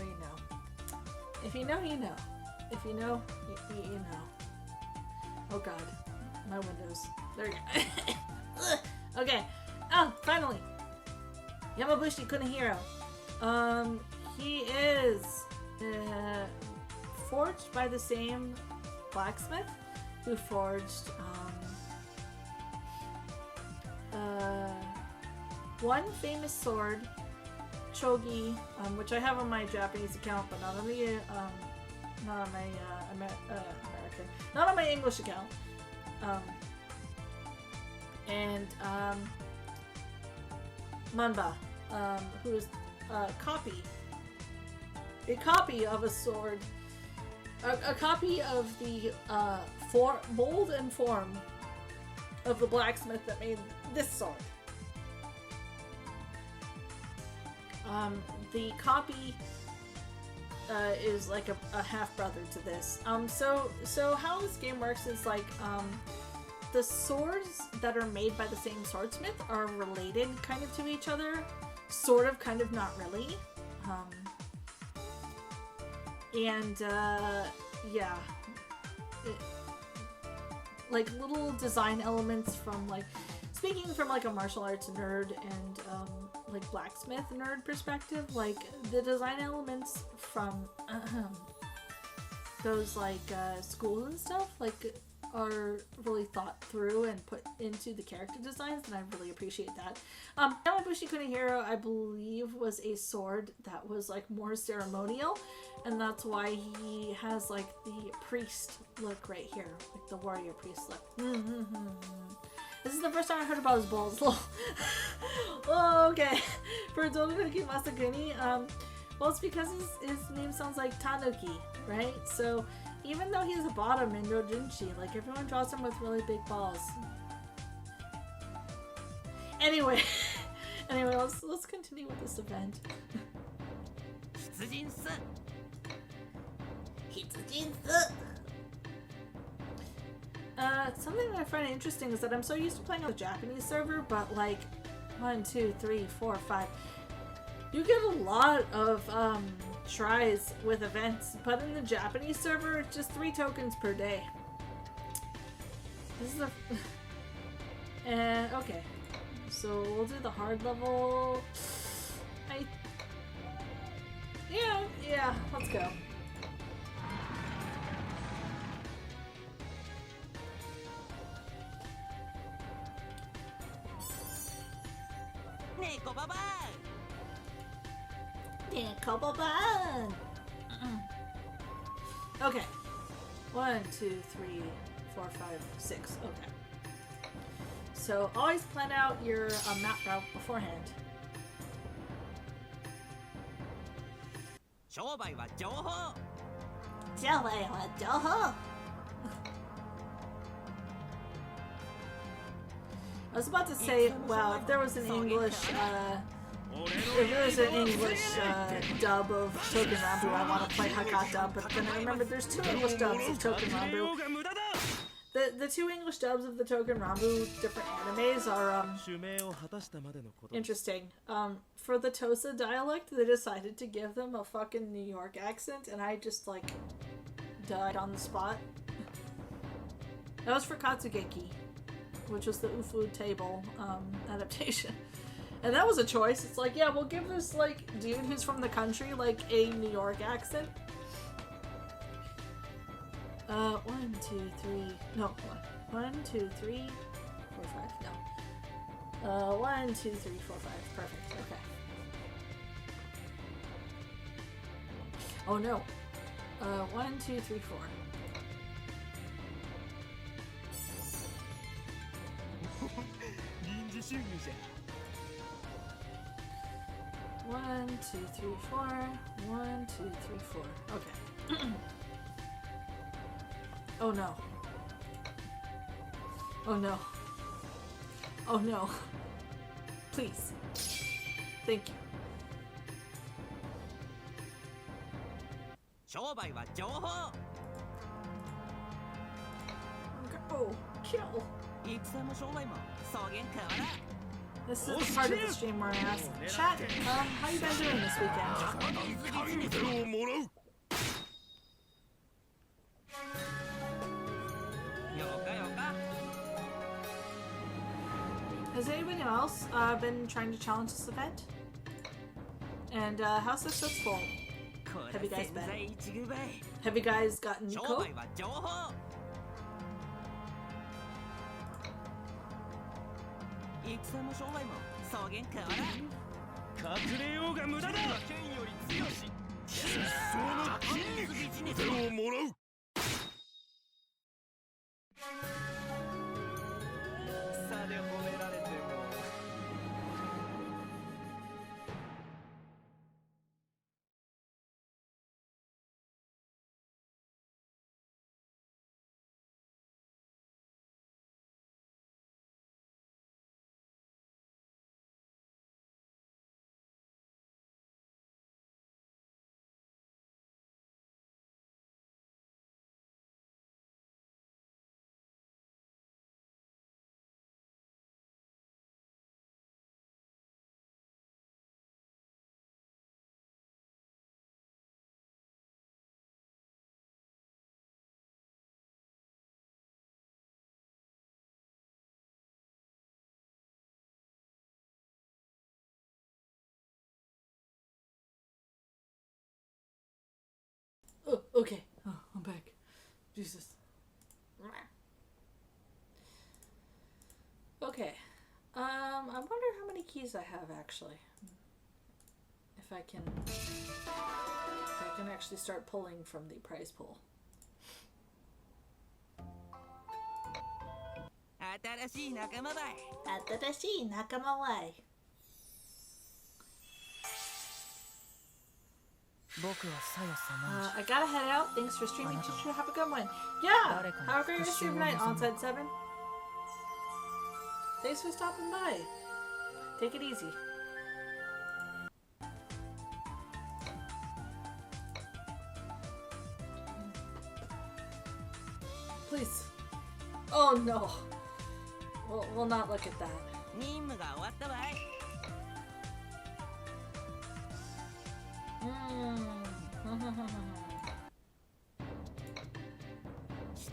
If you know, you know. If you know, you know. Oh god. My windows. There we go. Okay. Oh, finally. Yamabushi Kunihiro. He is forged by the same blacksmith who forged one famous sword, Chogi, which I have on my Japanese account, but not on the not on my American, not on my English account. And Manba, who is a copy of a sword, a copy of the mold and form of the blacksmith that made this sword. The copy is like a half brother to this. So how this game works is like the swords that are made by the same swordsmith are related kind of to each other, sort of, kind of, not really. And yeah, like little design elements from like, speaking from like a martial arts nerd and like blacksmith nerd perspective, like the design elements from those like schools and stuff like are really thought through and put into the character designs, and I really appreciate that. Yamabushi Kunihiro, I believe, was a sword that was like more ceremonial, and that's why he has like the priest look right here, like the warrior priest look. This is the first time I heard about his balls. Oh, okay. For Toku Masakuni, well, it's because his name sounds like Tanuki, right? So even though he's a bottom in Dojinshi, like everyone draws him with really big balls. Anyway, let's continue with this event. Something that I find interesting is that I'm so used to playing on the Japanese server, but like 1, 2, 3, 4, 5. You get a lot of tries with events, but in the Japanese server, it's just 3 tokens per day. This is a... okay. So we'll do the hard level. Yeah, let's go. Okay. 1, 2, 3, 4, 5, 6. Okay. So always plan out your map route beforehand. I was about to say, wow, if there was an English dub of Token Rambu, I want to play Hakata, but then I remembered there's 2 English dubs of Token Rambu. The 2 English dubs of the Token Rambu different animes are interesting. For the Tosa dialect, they decided to give them a fucking New York accent, and I just like died on the spot. That was for Katsugeki, which was the Ufu Table adaptation. And that was a choice. It's like, yeah, we'll give this, like, dude who's from the country, like, a New York accent. 1, 2, 3... No, 1, 2, 3, 4, 5. No. 1, 2, 3, 4, 5. Perfect. Okay. Oh, no. 1, 2, 3, 4. One, 2, 3, 4. 1, 2, 3, 4. Okay. Oh no. Oh no. Oh no. Please. Thank you. Go. Kill. This is the part of the stream where I ask, chat, how you been doing this weekend? Has anybody else been trying to challenge this event? And how successful have you guys been? Have you guys gotten Nico? Okay. Oh, I'm back. Jesus. Okay. I wonder how many keys I have actually. If I can actually start pulling from the prize pool. 新しい仲間ばい。新しい仲間わい。僕はさよ様。 I gotta head out. Thanks for streaming, Chuchu. Have a good one. Yeah! Have a great rest of your night, Onside 7. Thanks for stopping by. Take it easy. Please. Oh no. We'll not look at that. 任務が終わったわい。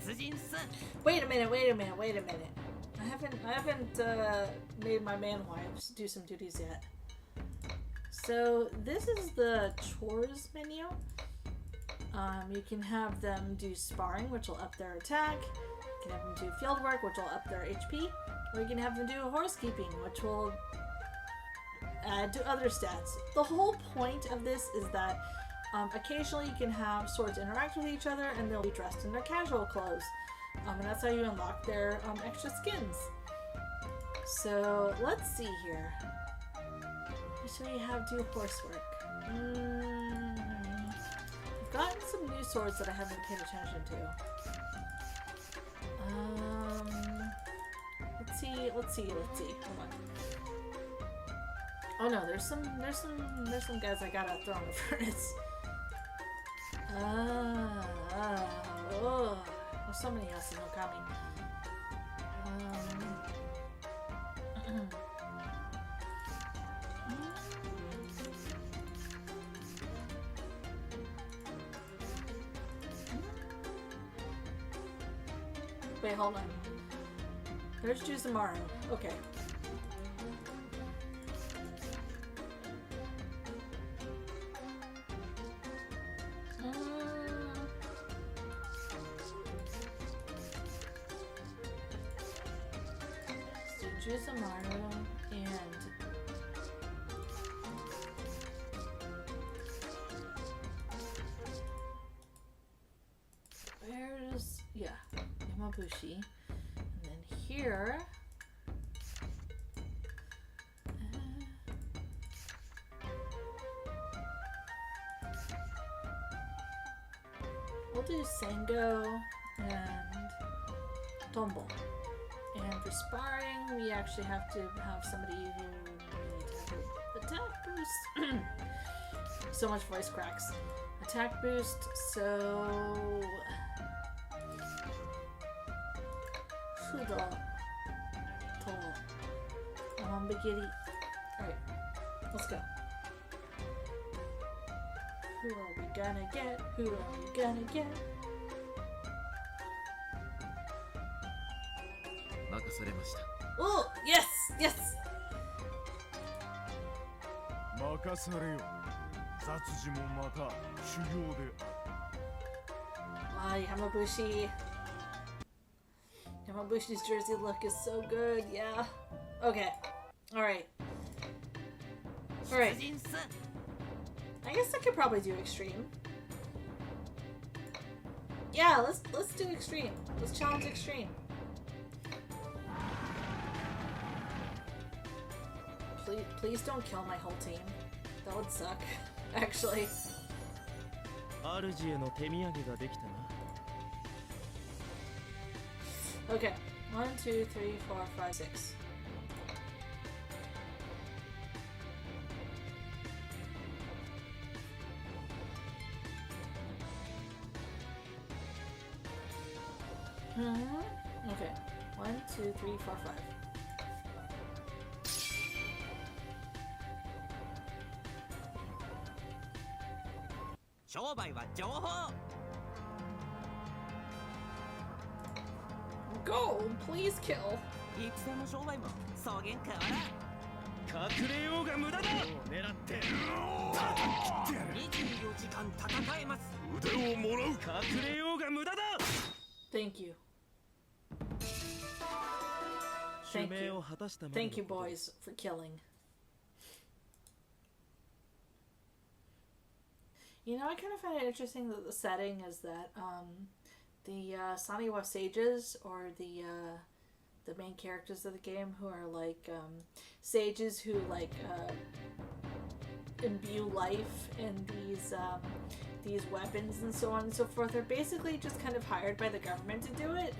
出陣す。 Wait a minute. I haven't made my man wives do some duties yet. So this is the chores menu. You can have them do sparring, which will up their attack. You can have them do field work, which will up their HP. Or you can have them do horsekeeping, which will add to other stats. The whole point of this is that occasionally you can have swords interact with each other and they'll be dressed in their casual clothes. And that's how you unlock their extra skins. So let's see here. So you have do horsework. I've gotten some new swords that I haven't paid attention to. Let's see. Hold on. Oh no, there's some guys I gotta throw in the furnace. There's so many else in Okami. Wait, hold on. There's Juzamaru. Okay. So Juzamaru and where's Yamabushi. Here, we'll do Sengo and Tombo. And for sparring, we actually have to have somebody who needs attack boost. So much voice cracks. Attack boost, so... Alright, let's go. Who are we gonna get? Oh, yes! Yamabushi. Yamabushi's jersey look is so good, yeah. Okay. Alright. I guess I could probably do extreme. Yeah, let's do extreme. Let's challenge extreme. Please don't kill my whole team. That would suck, actually. Okay. 1, 2, 3, 4, 5, 6. Okay. 1, 2, 3, 4, 5. Go! Please kill! 戦の商売も草原変わらん。隠れようが無駄だ。狙って24時間戦えます。Thank you. Thank you. Thank you, boys, for killing. You know, I kind of find it interesting that the setting is that the Saniwa sages, or the main characters of the game, who are like sages who like imbue life in these weapons and so on and so forth, are basically just kind of hired by the government to do it.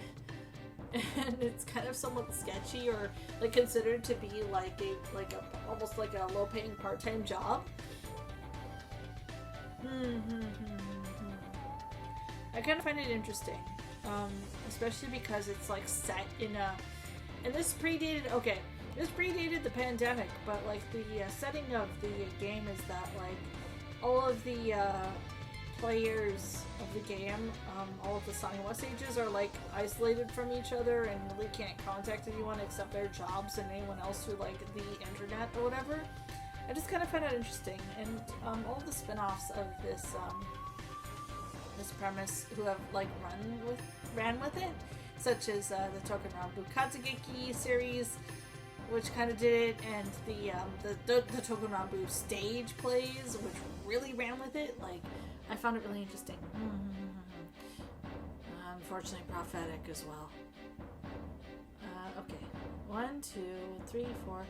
And it's kind of somewhat sketchy, or like considered to be like a almost like a low-paying part-time job. I kind of find it interesting, especially because it's like set in a, and this predated the pandemic, but like the setting of the game is that like all of the players of the game, all of the Saniwa sages are like isolated from each other and really can't contact anyone except their jobs and anyone else through like the internet or whatever. I just kind of find it interesting, and all the spin-offs of this this premise who have like ran with it, such as the Tokunranbu Katsugeki series, which kind of did it, and the Tokunranbu stage plays, which really ran with it. Like, I found it really interesting. Unfortunately, prophetic as well. Okay, 1, 2, 3, 4.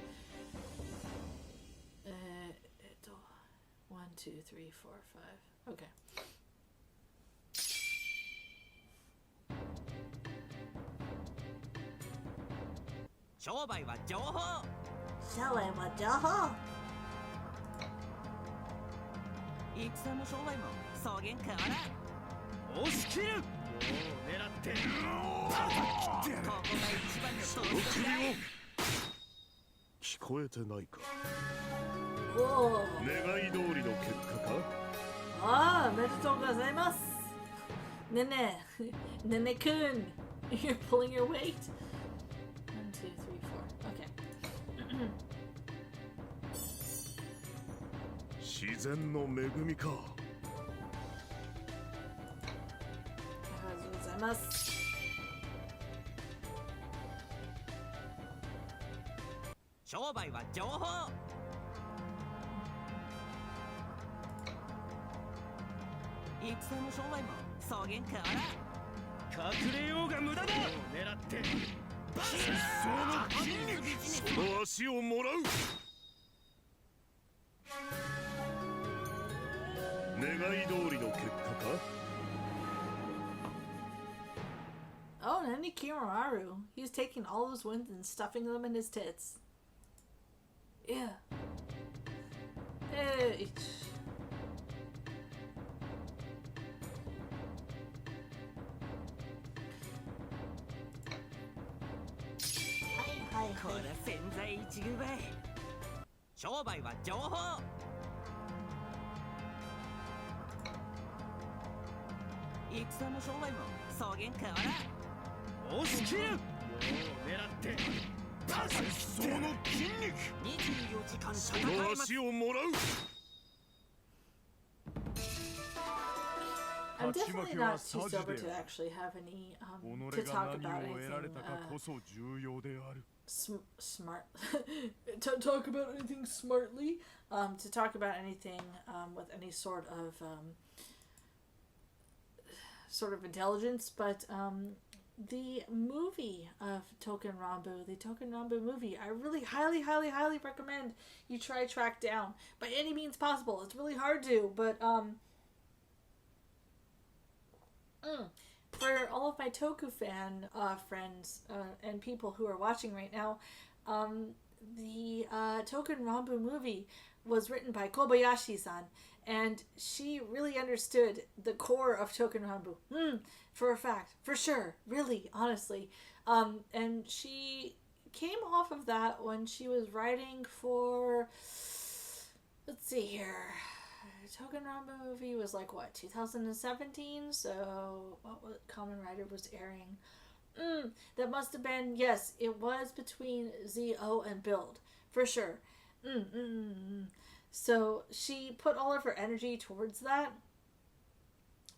1, 2, 3, 4, 5. Okay. 商売は情報。商売は情報。戦も商売も草原変わらん。押し切る。もう狙ってここが一番の投手だい。聞こえてないか。おお。願い通りの結果か。ああ、おめでとうございます。ねね、ねねくん、you're pulling your weight. 1, 2, 3, 4. Okay. 自然の恵みか。ありがとうございます。商売は情報。戦も商売も草原変わらん。隠れようが無駄だ。狙ってバスその筋肉、その足をもらう。願い通りの結果か。Oh, Nani Kimaru. He's taking all those wins and stuffing them in his tits. Yeah. Hey. Hi. これ千載一遇ばい。商売は情報。戦も商売も草原変わらん。押し切る。もう狙ってバスその筋肉。24時間戦います。足をもらう。I'm definitely not too sober to actually have any to talk about anything smart to talk about anything smartly, to talk about anything with any sort of intelligence, but the movie of Tokunranbu, the Tokunranbu movie, I really highly recommend you try track down by any means possible. It's really hard to, but for all of my Toku fan friends and people who are watching right now, the Tokunranbu movie was written by Kobayashi-san, and she really understood the core of Tokunranbu. For a fact, for sure, really, honestly. And she came off of that when she was writing for, let's see here, Tokunranbu movie was like, what, 2017? So, what Kamen Rider was airing? That must have been, yes, it was between ZO and Build, for sure. So, she put all of her energy towards that.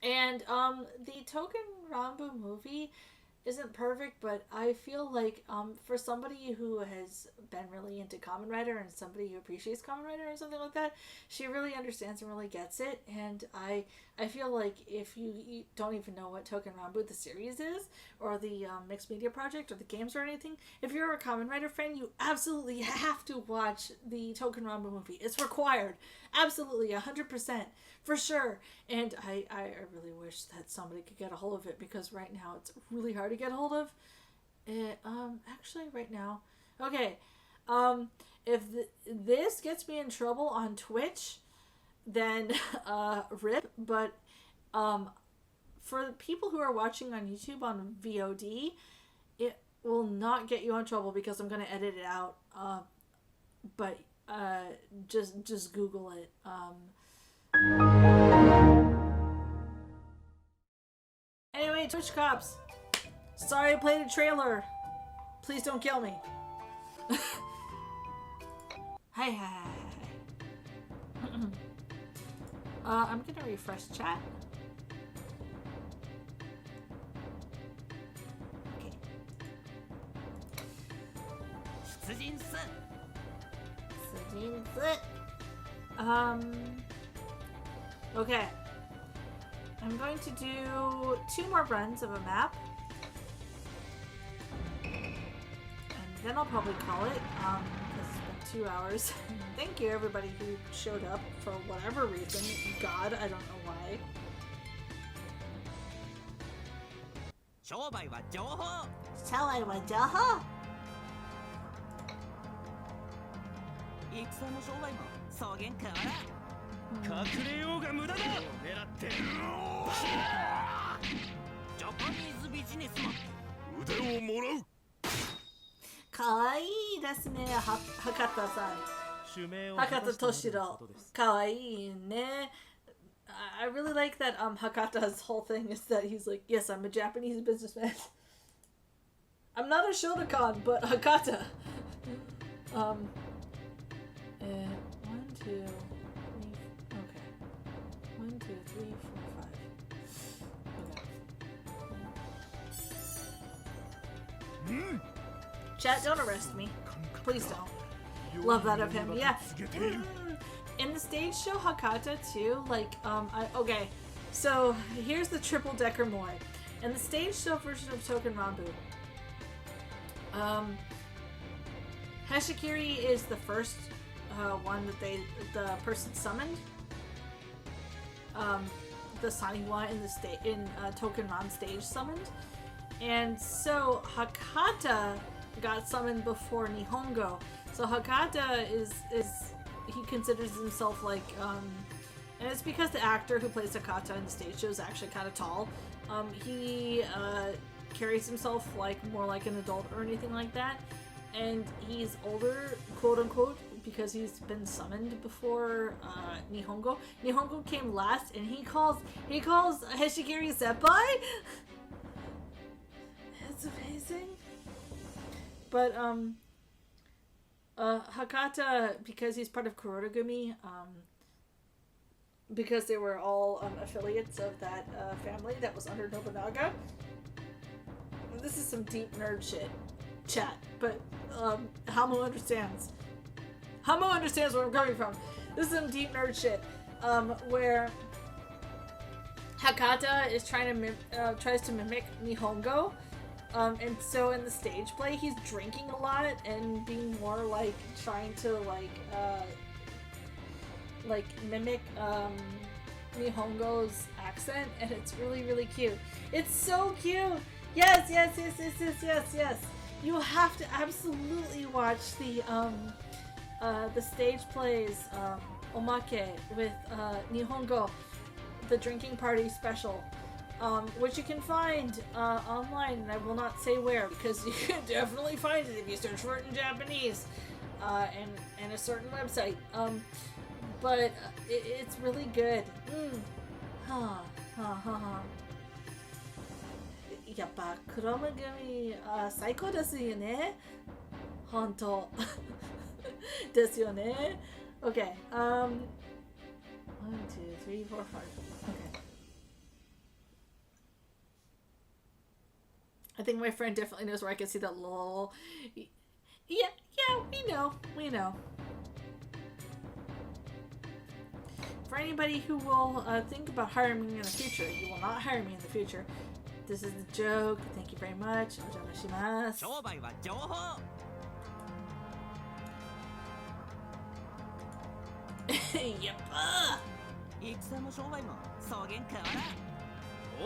And the Token Rambo movie isn't perfect, but I feel like for somebody who has been really into Kamen Rider and somebody who appreciates Kamen Rider or something like that, she really understands and really gets it. And I feel like if you don't even know what Token Rambo the series is, or the mixed media project, or the games or anything, if you're a Kamen Rider fan, you absolutely have to watch the Token Rambo movie. It's required. Absolutely, 100%. For sure. And I really wish that somebody could get a hold of it, because right now it's really hard to get a hold of it. Actually right now, okay, if this gets me in trouble on Twitch, then rip. But for the people who are watching on YouTube on VOD, it will not get you in trouble because I'm gonna edit it out. But just Google it. Anyway, Twitch cops. Sorry I played a trailer. Please don't kill me. Hi. I'm gonna refresh chat. Okay. 出陣す Okay. I'm going to do 2 more runs of a map. And then I'll probably call it, because it's been 2 hours. Thank you everybody who showed up for whatever reason. God, I don't know why. 商売は情報 Jaha. 戦の商売も草原変わらん隠れようが無駄だ狙ってジャパニーズビジネスマン腕をもらう Kawaii desu ne, Hakata-san. 主名を Hakata Toshiro. Kawaii ne. I really like that Hakata's whole thing is that he's like, yes, I'm a Japanese businessman. I'm not a Shotokan, but Hakata. 1, 2, 3. Okay. 1, 2, 3, 4, 5. Okay. Chat, don't arrest me. Please don't. Love that of him. Yeah. In the stage show Hakata too, like, okay. So here's the triple decker moe. In the stage show version of Token Rambu, Hashikiri is the first one that the person summoned. The Saniwa in Token Ran stage summoned, and so Hakata got summoned before Nihongo. So Hakata is he considers himself like and it's because the actor who plays Hakata in the stage show is actually kind of tall. He carries himself like more like an adult or anything like that, and he's older, quote unquote, because he's been summoned before Nihongo. Nihongo came last, and he calls Hashikiri senpai. It's amazing. But Hakata, because he's part of Kurotagumi, because they were all affiliates of that family that was under Nobunaga. This is some deep nerd shit, chat, but Hamo understands. Hamo understands where I'm coming from. This is some deep nerd shit, where Hakata is tries to mimic Nihongo, and so in the stage play he's drinking a lot and being more like trying to like mimic Nihongo's accent, and it's really, really cute. It's so cute. Yes. You have to absolutely watch the stage plays Omake with Nihongo, the drinking party special, which you can find online, and I will not say where because you can definitely find it if you search for it in Japanese and a certain website. But it's really good. やっぱクロム組最高ですよね。本当ですよね。Okay. 1, 2, 3, 4, 5. Okay. I think my friend definitely knows where I can see that lol. Yeah, we know. For anybody who will think about hiring me in the future, you will not hire me in the future. This is the joke. Thank you very much. Ojamashimashita. 商売は情報 Yep. 戦も商売も草原変わら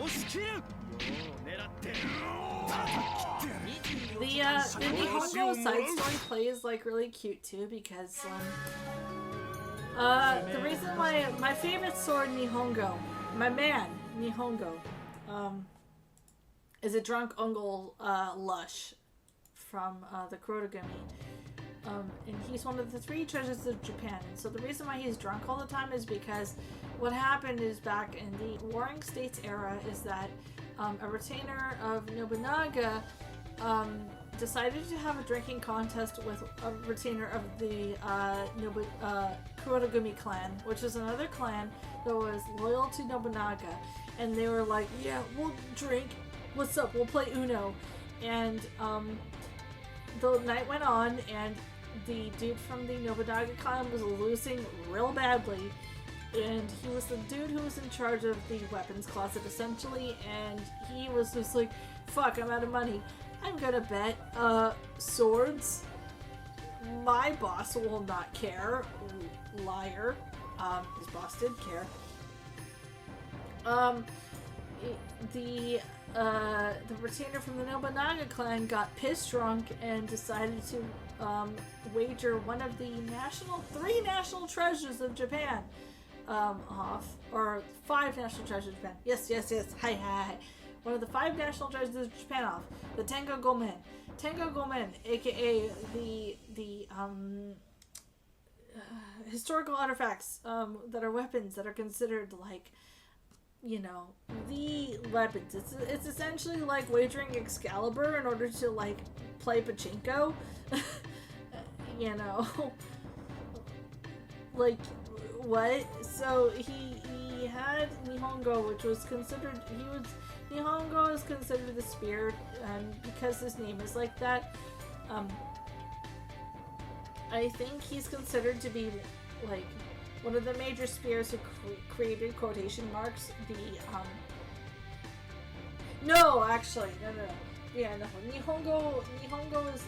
ん 押し切るよう狙って The Nihongo side story play is like really cute too because the reason why my favorite sword Nihongo, my man Nihongo, is a drunk uncle Lush from the Kurogami. And he's one of the 3 treasures of Japan. And so the reason why he's drunk all the time is because what happened is back in the Warring States era is that a retainer of Nobunaga decided to have a drinking contest with a retainer of the Kurogami clan, which is another clan that was loyal to Nobunaga. And they were like, yeah, we'll drink. What's up? We'll play Uno. And the night went on, and the dude from the Nobunaga clan was losing real badly, and he was the dude who was in charge of the weapons closet essentially, and he was just like, fuck, I'm out of money. I'm gonna bet swords. My boss will not care. Liar. His boss did care. The retainer from the Nobunaga clan got pissed drunk and decided to wager one of the 3 national treasures of Japan off, or 5 national treasures of Japan. Yes. Hi. One of the 5 national treasures of Japan off. The Tengo Gomen. Tengo Gomen, aka the historical artifacts that are weapons that are considered like, you know, the weapons. It's essentially like wagering Excalibur in order to like play pachinko. You know, like what? So he had Nihongo, which was considered Nihongo is considered the spear, and because his name is like that, I think he's considered to be like one of the major spears who created quotation marks. No. Yeah, no. Nihongo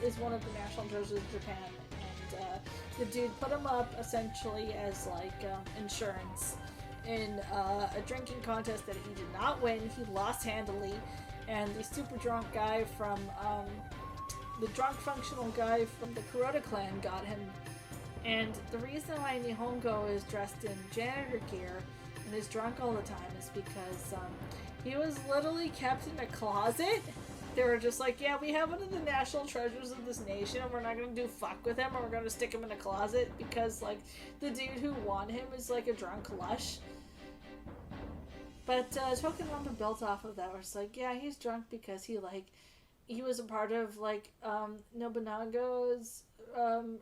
is one of the national treasures of Japan, and the dude put him up essentially as like insurance in a drinking contest that he did not win. He lost handily, and the super drunk guy from the drunk functional guy from the Kuroda clan got him. And the reason why Nihongo is dressed in janitor gear and is drunk all the time is because he was literally kept in a closet. They were just like, yeah, we have one of the national treasures of this nation, and we're not gonna do fuck with him, and we're gonna stick him in a closet because like the dude who won him is like a drunk lush. But Tokunranbu built off of that, where it's like, yeah, he's drunk because he was a part of like Nobunaga's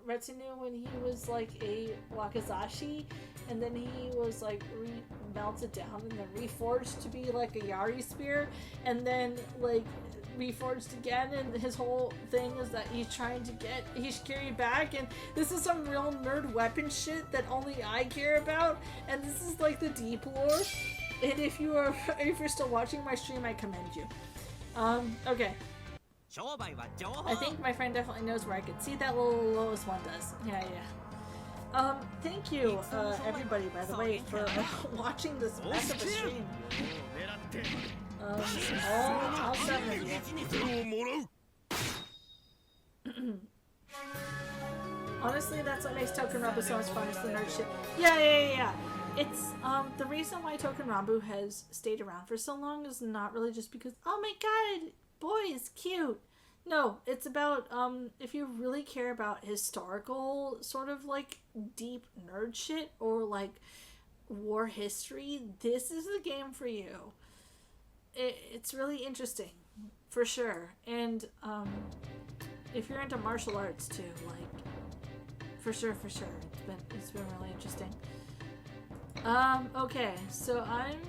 retinue when he was like a Wakizashi, and then he was like melted down and then reforged to be like a Yari spear, and then like reforged again, and his whole thing is that he's carried back, and this is some real nerd weapon shit that only I care about, and this is like the deep lore. And if you're still watching my stream, I commend you. Okay. I think my friend definitely knows where I can see that little lowest one does. Yeah. Thank you, everybody, by the way, for watching this mess of a stream. All 7 of you. Honestly, that's what makes Tokunranbu so much fun, is the nerd shit. Yeah. It's, the reason why Tokunranbu has stayed around for so long is not really just because, oh my god, boy is cute. No, it's about, if you really care about historical, sort of, like, deep nerd shit, or, like, war history, this is the game for you. It's really interesting, for sure. And, if you're into martial arts, too, like, for sure. It's been really interesting. Okay, so I'm...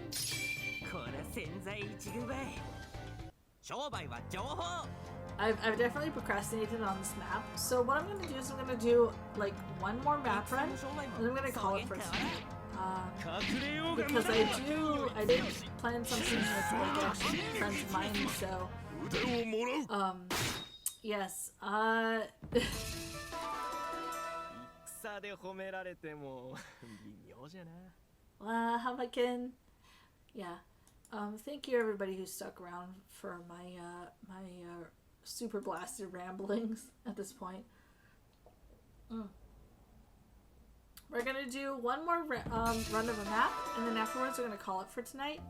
I've definitely procrastinated on this map. So what I'm gonna do is I'm gonna do like one more map run, and I'm gonna call it for tonight. Because I did plan something with like actually friends of mine. So yes. 戦で褒められても微妙じゃな。Hamakin. Yeah. Thank you everybody who stuck around for my super blasted ramblings at this point. We're gonna do one more run of a map, and then afterwards we're gonna call it for tonight.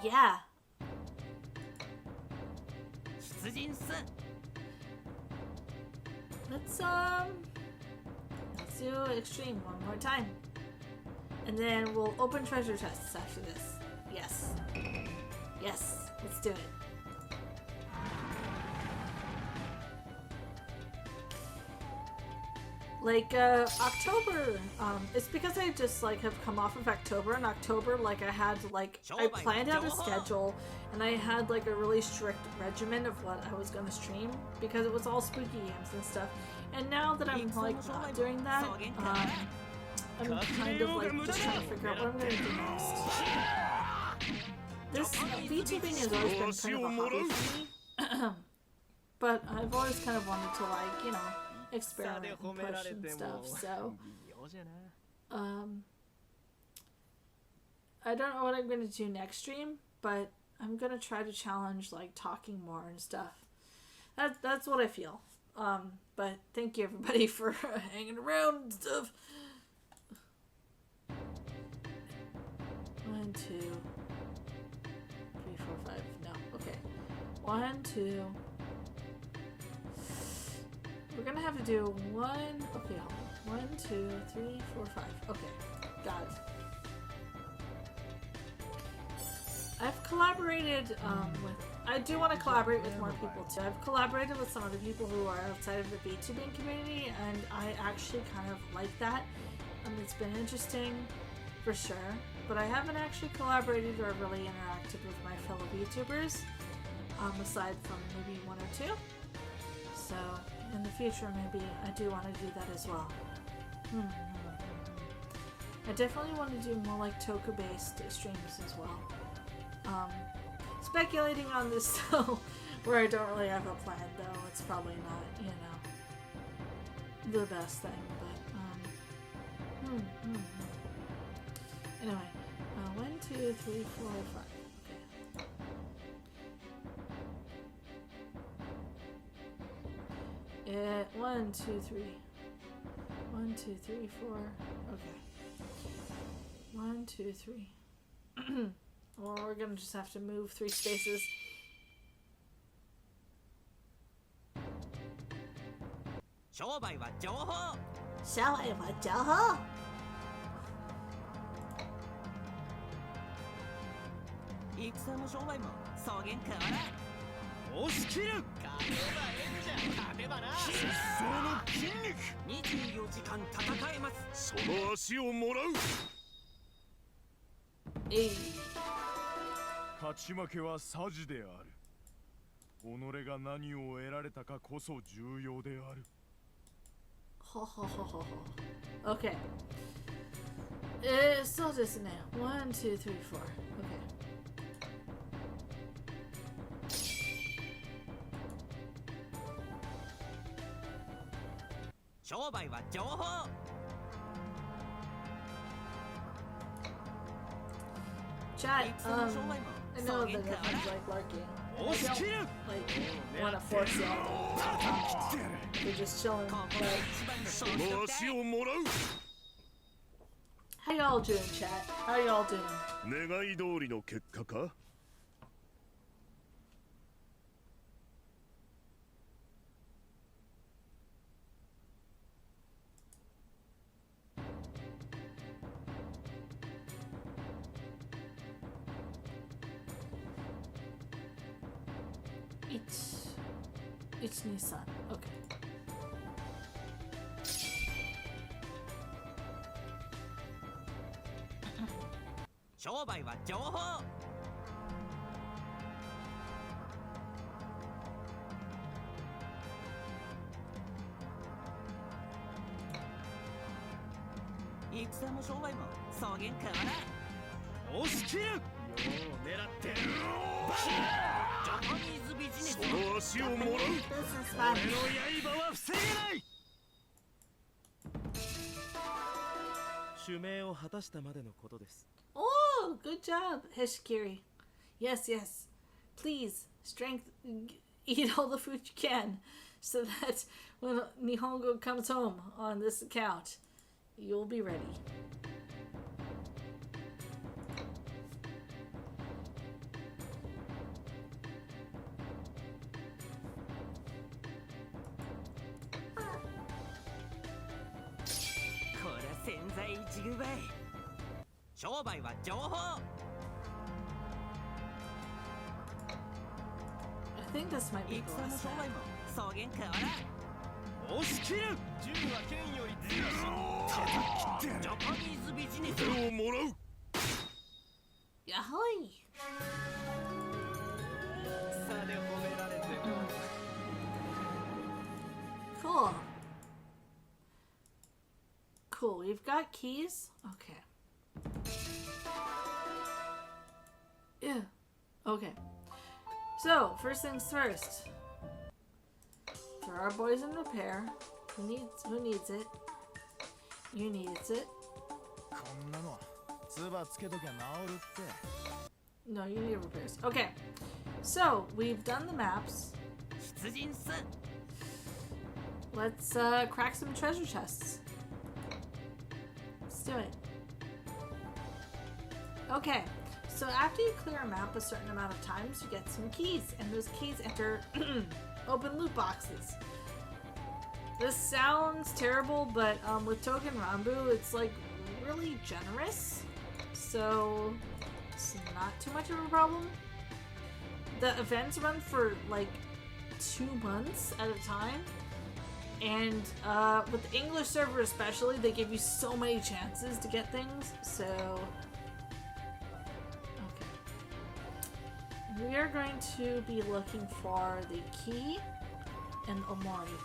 Yeah. Let's do extreme one more time. And then we'll open treasure chests after this. Yes. Yes, let's do it. Like, October, it's because I just, like, have come off of October, and October, like, I had, like, I planned out a schedule, and I had, like, a really strict regimen of what I was gonna stream, because it was all spooky games and stuff, and now that I'm, like, not doing that, I'm kind of, like, just trying to figure out what I'm gonna do next. This, VTubing has always been kind of a hobby for me, but I've always kind of wanted to, like, you know, experiment and push and stuff, so I don't know what I'm gonna do next stream, but I'm gonna try to challenge like talking more and stuff. That's what I feel. But thank you everybody for hanging around and stuff. 1, 2, 3, 4, 5. No, okay. 1, 2. We're gonna have to do 1. Okay, hold on. 1, 2, 3, 4, 5. Okay, got it. I've collaborated with. I do want to collaborate with more people too. I've collaborated with some other people who are outside of the VTubing community, and I actually kind of like that. It's been interesting, for sure. But I haven't actually collaborated or really interacted with my fellow VTubers, aside from maybe 1 or 2. So in the future, maybe I do want to do that as well. I definitely want to do more like Toku-based streams as well. Speculating on this though, where I don't really have a plan though, it's probably not, you know, the best thing, but, Anyway, 1, 2, 3, 4, 5. Okay. 1, 2, 3. 1, 2, 3, 4. Okay. 1, 2, 3. Or we're gonna just have to move 3 spaces. Hey. 勝ち負けはサジである。己が何を得られたかこそ重要である。Okay. そうですね。1, 2, 3, 4. Okay. 商売は情報。Chat, I know that everyone's like lurking. I don't like want to force it. We're just chilling. How y'all doing, chat? How y'all doing? 願い通りの結果か? It's Nissan. Okay. 限変わらん押し切るよう狙ってるジャパニーズビジネスその足をもらう Business 俺 man. の刃は防げない主命を果たしたまでのことです。 Oh, good job, Hishikiri. Yes, yes. Please, strength, eat all the food you can, so that when Nihongo comes home on this account, you'll be ready. Bye. 商売は情報 I think this might be the 戦も last 商売 one. も草原変わらん押し切る銃は剣より強し。ジャパニーズビジネス手をもらう Yahoy! 差で褒められても Cool. Cool, we've got keys. Okay. Yeah. Okay. So, first things first. For our boys in repair, who needs it? You needs it. こんなの唾つけときゃ治るって No, you need repairs. Okay. So, we've done the maps. 出陣す Let's crack some treasure chests. Let's do it. Okay, so after you clear a map a certain amount of times, you get some keys, and those keys enter open loot boxes. This sounds terrible, but with Token Rambu, it's like really generous, so it's not too much of a problem. The events run for like 2 months at a time. And with the English server especially, they give you so many chances to get things, so... Okay. We are going to be looking for the key and Omori,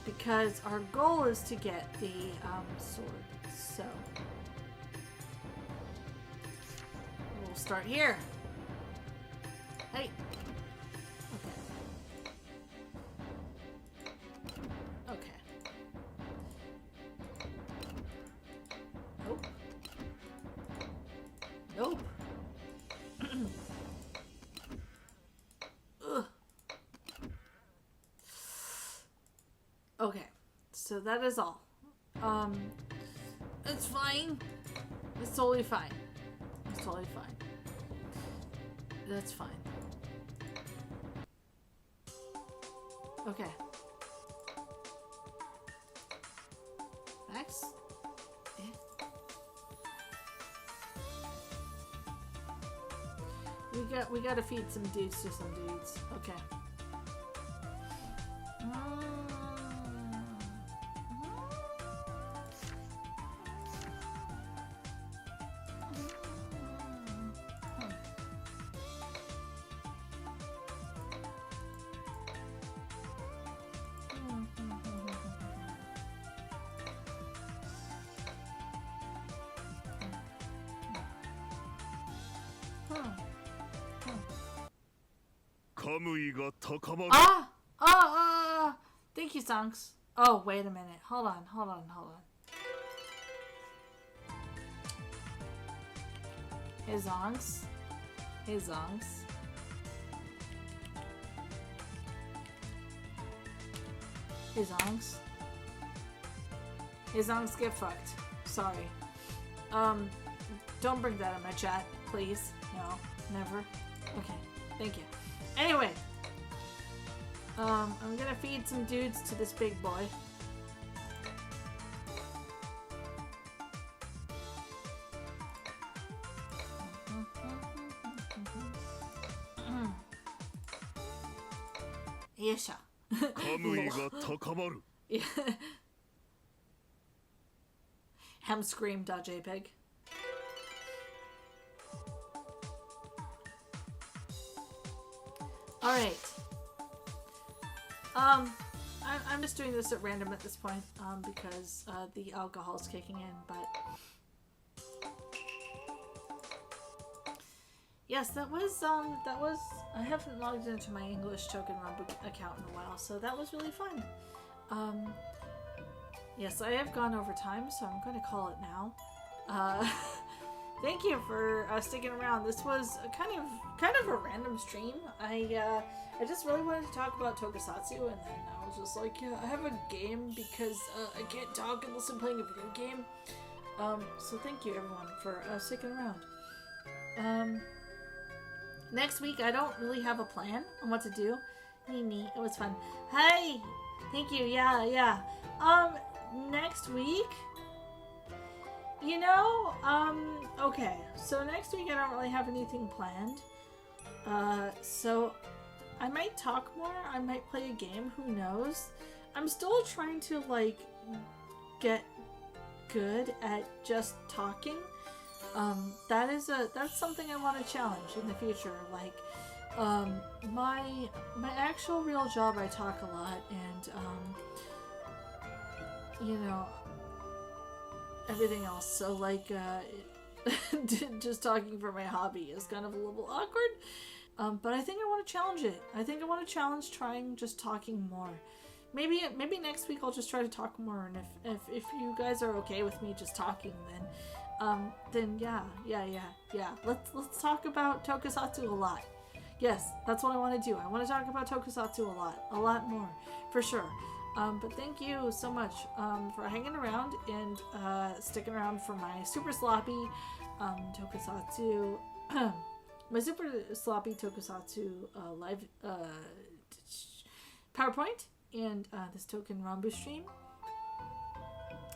because our goal is to get the sword, so... We'll start here. Hey! Okay. Nope. Nope. Ugh. Okay, so that is all. It's fine. It's totally fine. It's totally fine. That's fine. Okay. Max? Yeah. We gotta feed some dudes to some dudes. Okay. Thank you, Songs. Oh, wait a minute. Hold on. Hey, Zongs. Hey, Zongs, get fucked. Sorry. Don't bring that in my chat, please. No, never. Okay, thank you. Anyway. I'm gonna feed some dudes to this big boy. Yesha. Yeah. Hamscream.jpg. Alright. I'm just doing this at random at this point, because the alcohol's kicking in, but... yes, that was, I haven't logged into my English Token Rumble account in a while, so that was really fun. Yes, I have gone over time, so I'm going to call it now. Thank you for sticking around. This was kind of a random stream. I just really wanted to talk about Tokusatsu, and then I was just like, yeah, I have a game because I can't talk unless I'm playing a video game. So thank you everyone for sticking around. Next week I don't really have a plan on what to do. Neat. It was fun. Hey, thank you. Yeah. Next week. You know, okay, so next week I don't really have anything planned, so I might talk more, I might play a game, who knows. I'm still trying to, like, get good at just talking. That's something I want to challenge in the future, like, my actual real job, I talk a lot, and, you know, everything else, so like just talking for my hobby is kind of a little awkward, but I think I want to challenge it. I think I want to challenge trying just talking more. Maybe next week I'll just try to talk more, and if you guys are okay with me just talking, then yeah. Let's talk about Tokusatsu a lot. Yes, that's what I want to do. I want to talk about Tokusatsu a lot more, for sure. But thank you so much for hanging around and sticking around for my super sloppy Tokusatsu, my super sloppy Tokusatsu live PowerPoint and this Token Rambu stream.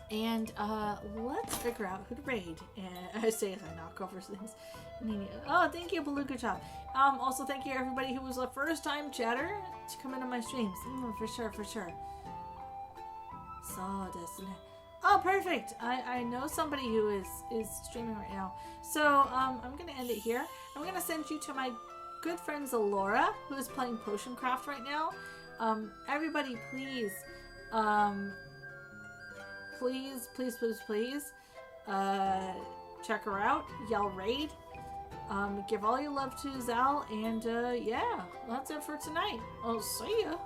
And let's figure out who to raid. And I say as I knock over things. Oh, thank you, Beluga Chop. Also, thank you everybody who was a first-time chatter to come into my streams. For sure. So desu. Oh, perfect! I know somebody who is streaming right now. So I'm gonna end it here. I'm gonna send you to my good friend Zalora, who is playing Potion Craft right now. Everybody, please, please, check her out. Yell raid. Give all your love to Zal, and yeah, that's it for tonight. I'll see ya.